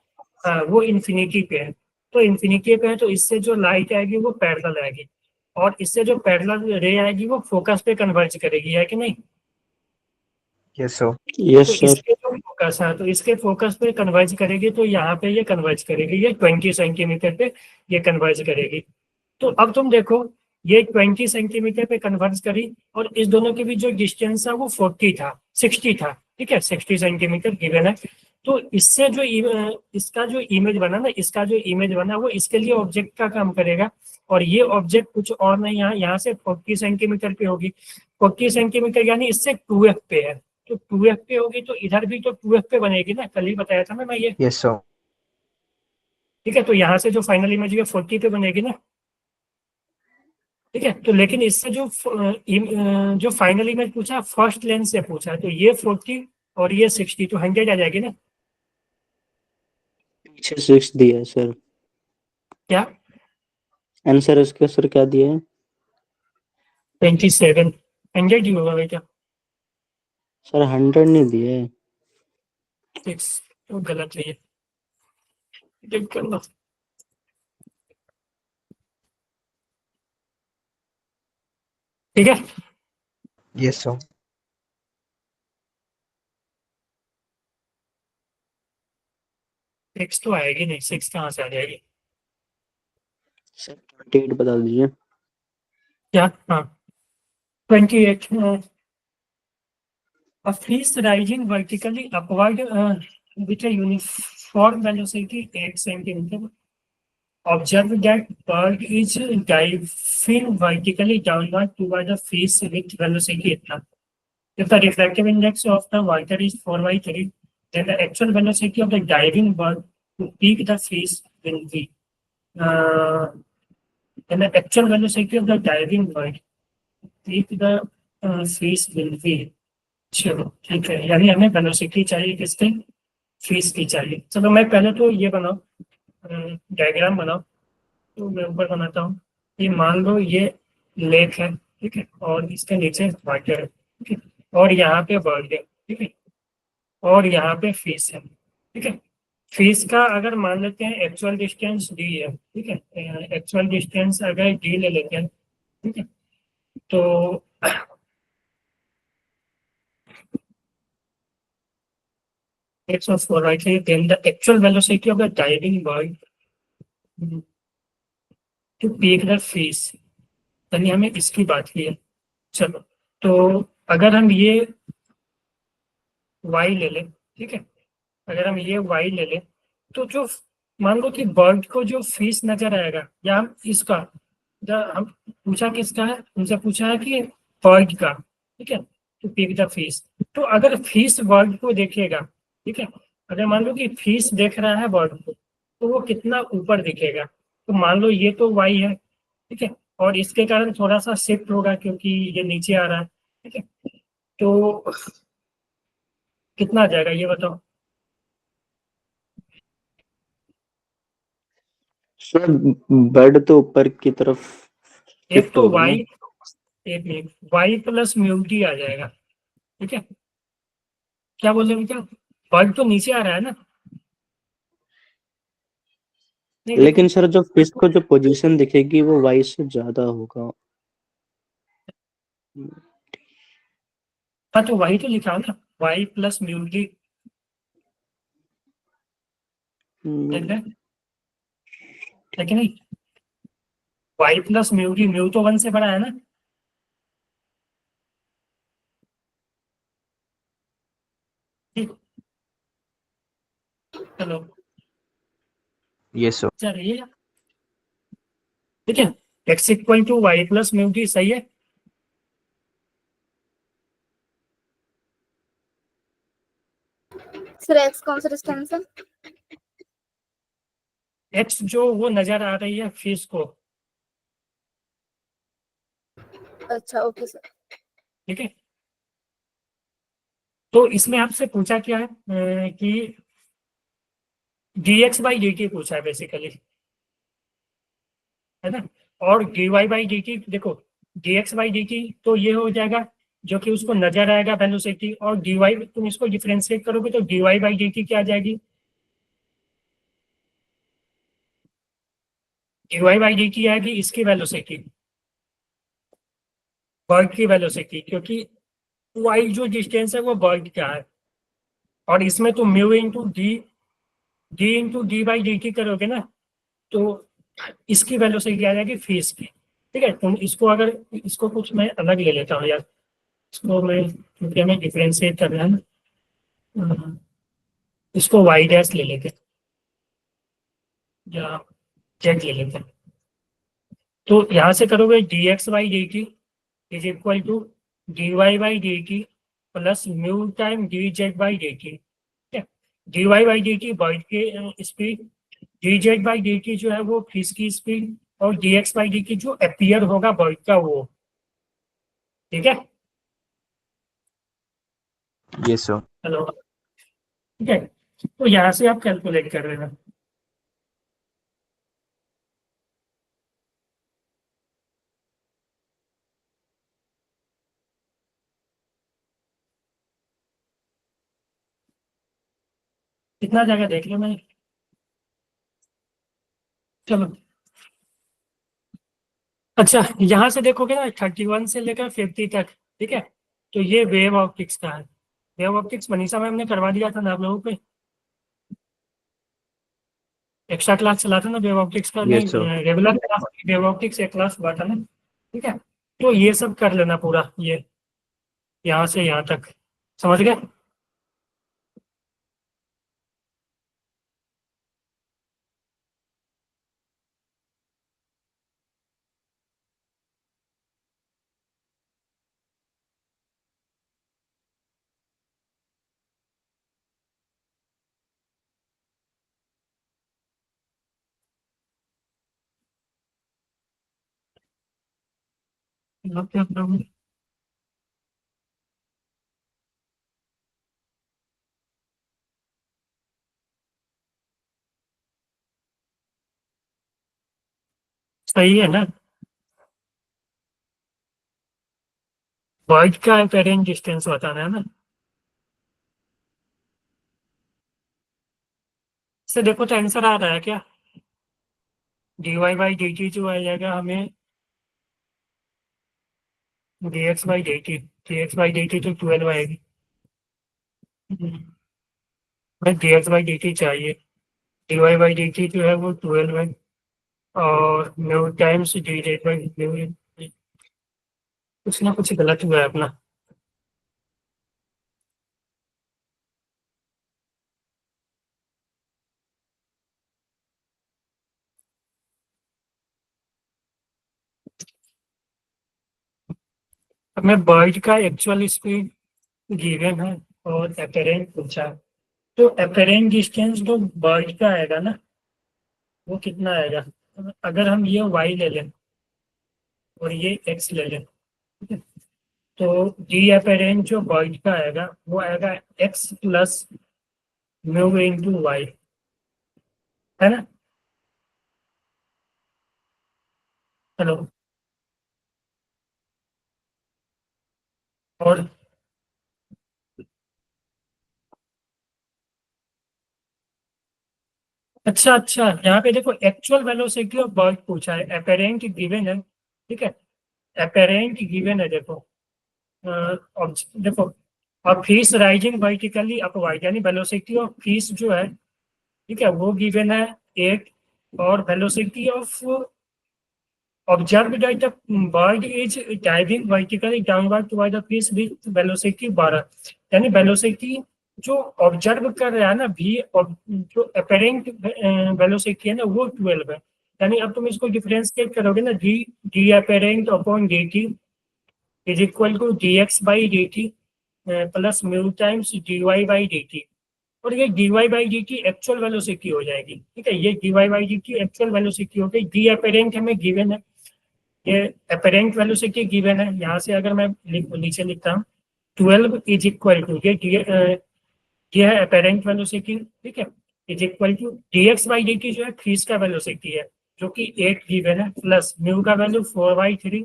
वो इन्फिनिटी पे है, तो इन्फिनिटी पे है तो इससे जो लाइट आएगी वो पैरेलल आएगी, और इससे जो पैरेलल रे आएगी वो फोकस पे कन्वर्ज करेगी, है कि नहीं? Yes sir. Yes, तो sir. इसके जो फोकस है तो इसके फोकस पे कन्वर्ज करेगी, तो यहाँ पे ये कन्वर्ज करेगी, ये 20 सेंटीमीटर पे ये कन्वर्ज करेगी। तो अब तुम देखो, ये 20 सेंटीमीटर पे कन्वर्ज करी और इस दोनों के बीच जो डिस्टेंस है वो 40 था, 60 था, ठीक है, 60 सेंटीमीटर गिवन है। तो इससे जो इसका जो इमेज बना ना, इसका जो इमेज बना वो इसके लिए ऑब्जेक्ट का काम करेगा, और ये ऑब्जेक्ट कुछ और नहीं, यहाँ से 40 सेंटीमीटर पे होगी, 40 सेंटीमीटर यानी इससे 2f पे है, तो 2f पे होगी तो इधर भी तो 2f पे बनेगी ना, कल ही बताया था ना मैं ये, यस सर। ठीक है, तो यहाँ से जो फाइनल इमेज है 40 पे बनेगी ना, ठीक है, तो लेकिन इससे जो फाइनल इमेज पूछा फर्स्ट लेंस से पूछा, तो ये 40 और ये 60, तो 100 आ जाएगी ना, पीछे 6 दिया है सर, क्या आंसर इसका सर क्या दिया है? 27, 100 ही होगा बेटा, सर 100 नहीं दिया है। 6 तो गलत है ये, चेक करना, ठीक है, यस सर। 6 तो आएगी नहीं, 6 कहाँ से आ जाएगी, सर 28 बता दीजिए। क्या, हाँ 28, a fish rising vertically upward with a uniform velocity 8 centimeter. Observe that bird is diving vertically downward toward the fish with velocity इतना. If the refractive index of the water is 4/3, then the actual velocity of the diving bird to peak the fish will be. Then the actual velocity of the diving bird to peak the fish will be. चलो ठीक है, यानी हमें velocity चाहिए किसकी, fees की चाहिए। चलो मैं पहले तो ये बनाओ, डायग्राम बनाओ, तो मैं ऊपर बनाता हूँ, ये मान लो ये लेक है, ठीक है, और इसके नीचे वाटर है, ठीक है, और यहाँ पे बर्ड है, ठीक है, और यहाँ पे फीस है, ठीक है, फीस का अगर मान लेते हैं एक्चुअल डिस्टेंस डी है, ठीक है, एक्चुअल डिस्टेंस अगर डी ले लेते हैं, ठीक है, तो x of 4 right here, then the actual velocity of the diving bird to peak the fish, यानी हमें इसकी बात की है। चलो तो अगर हम ये y ले लें, ठीक है, अगर हम ये y ले लें तो जो मान लो कि बर्ड को जो फिश नजर आएगा, या हम इसका हम पूछा किसका है, उनसे पूछा है कि बर्ड का, ठीक है, तो पिक द फिश, तो अगर फिश बर्ड को देखेगा, ठीक है, अगर मान लो कि फिश देख रहा है बर्ड को तो वो कितना ऊपर दिखेगा, तो मान लो ये तो y है, ठीक है, और इसके कारण थोड़ा सा शिफ्ट होगा क्योंकि ये नीचे आ रहा है, ठीक है, तो कितना आ जाएगा ये बताओ, सर बर्ड तो ऊपर की तरफ एक शिफ्ट तो होगा y, ना। एक minute, y plus mu T आ जाएगा, ठीक है, क्या बोल रहे हो, क्या बर्ड तो नीचे आ रहा है ना, नहीं लेकिन सर जो फिश को जो पोजीशन दिखेगी वो वाई से ज्यादा होगा। हाँ तो वही तो लिखा है ना, y प्लस म्यू टी, है कि नहीं, y plus mu T, mu तो 1 से बड़ा है ना, हेलो, यस सर। चल रही है, ठीक है। X equal to y plus mu t, सही है। सर एक्स कौन सा डिस्टेंस है? एक्स जो वो नजर आ रही है फीस को, अच्छा ओके सर। ठीक है। तो इसमें आपसे पूछा क्या है कि D x by D T पूछा है बेसिकली, है ना। और D Y by D T, देखो D x by D T तो ये हो जाएगा जो कि उसको नजर आएगा वेलोसिटी, और डी वाई तुम इसको डिफ्रेंशिएट करोगे तो d Y by D t क्या आ जाएगी, d Y by D t आएगी इसकी वेलोसिटी, बर्ड की वेलोसिटी, क्योंकि वाई जो डिस्टेंस है वो बर्ड का है। और इसमें तुम mu into d, d into d by D t करोगे ना, तो इसकी वेलोसिटी आ जाएगी फीस की, ठीक है। तुम इसको अगर, इसको कुछ मैं अलग ले लेता हूँ यार, इसको मैं, क्योंकि हमें डिफ्रेंशिएट करना है ना, इसको वाई डैश ले लेते हैं, या जेड ले लेते हैं। तो यहाँ से करोगे D x by D T is equal to D Y by D T plus mu time D Z by D T, ठीक है। D Y by D T bird के speed, D Z by D T जो है वो fish की speed, और D x by D T जो appear होगा बॉइड का वो, ठीक है। Yes sir. हेलो, ठीक है। तो यहाँ से आप कैलकुलेट कर लेना। कितना जगह देख लो मैं, चलो। अच्छा, यहाँ से देखोगे ना 31 से लेकर 50 तक, ठीक है। तो ये वेव ऑप्टिक्स का है। वेव ऑप्टिक्स मनीषा मैम ने करवा दिया था ना आप लोगों को, एक्स्ट्रा क्लास चला था ना वेव ऑप्टिक्स का, नहीं Yes, sir. Regular class, wave optics एक क्लास हुआ था ना, ठीक है। तो ये सब कर लेना पूरा, ये यहाँ से यहाँ तक, समझ गए। यहाँ पे आप लोग सही है ना, वर्ड का पेरेंट डिस्टेंस बताना है ना। इससे देखो तो आंसर आ रहा है क्या, D Y by D T जो आ जाएगा हमें D x by D T, D x by D T तो 12 आएगी, हमें D x by D T चाहिए, D Y by D T जो है वो 12 है, और mu times D Z by mu, कुछ ना कुछ गलत हुआ है अपना। हमें बर्ड का एक्चुअल स्पीड गिवन है और एपेरेंट पूछा है, तो एपेरेंट डिस्टेंस जो बर्ड का आएगा ना वो कितना आएगा, अगर हम ये वाई ले लें और ये एक्स ले लें, ठीक है। तो डी एपेरेंट जो बर्ड का आएगा वो आएगा x plus mu into y, है ना। हेलो, और अच्छा अच्छा, यहाँ पे देखो एक्चुअल वेलोसिटी ऑफ बर्ड पूछा है, एपेरेंट गिवन है, ठीक है। एपेरेंट गिवन है, देखो और देखो, और फीस राइजिंग वर्टिकली अपवर्ड, यानी वेलोसिटी ऑफ फीस जो है, ठीक है, वो गिवन है 8, और velocity of observe that the bird is diving vertically downward toward the fees with velocity 12, यानी वेलोसिटी जो ऑब्जर्व कर रहा है ना भी, और जो अपेरेंट वेलोसिटी है ना वो 12 है। यानी अब तुम इसको डिफरेंशिएट करोगे ना, d apparent upon d T is equal to d x by D T plus mu times d Y by D t. और ये d Y by D t actual velocity हो जाएगी, ठीक है। ये d Y by D t actual velocity हो गई। D apparent हमें गिवन है, ये अपेरेंट वेलोसिटी गिवन है। यहाँ से अगर मैं नीचे लिखता हूँ 12 इज इक्वल टू ये है अपेरेंट वेलोसिटी, ठीक है, is equal to d x by D T जो है फ्रीज का वेलोसिटी है जो कि 8 गिवन है, प्लस म्यू का वैल्यू 4/3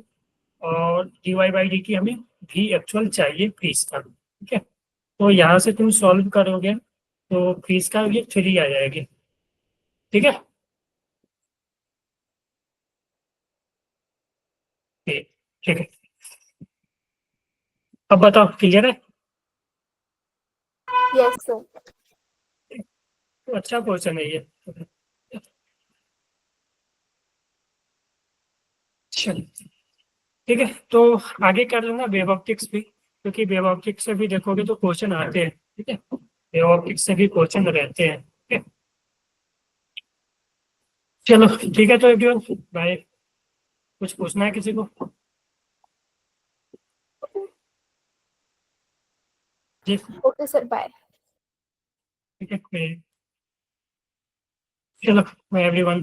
और D Y by D t हमें भी एक्चुअल चाहिए फ्रीज का, ठीक है। तो यहाँ से तुम सॉल्व करोगे तो फ्रीज का ये 3 आ जाएगी, ठीक है। ठीक है, अब बताओ क्लियर है? Yes, sir. तो अच्छा क्वेश्चन है ये। चलो ठीक है, तो आगे कर लेना वेव ऑप्टिक्स भी, क्योंकि वेव ऑप्टिक्स से भी देखोगे तो क्वेश्चन आते हैं, ठीक है। वेव ऑप्टिक्स से भी क्वेश्चन रहते हैं, ठीक है। चलो ठीक है, तो एवरीवन बाय। कुछ पूछना है किसी को? जी Okay, sir. Bye. ठीक है, चलो बाय एवरीवन।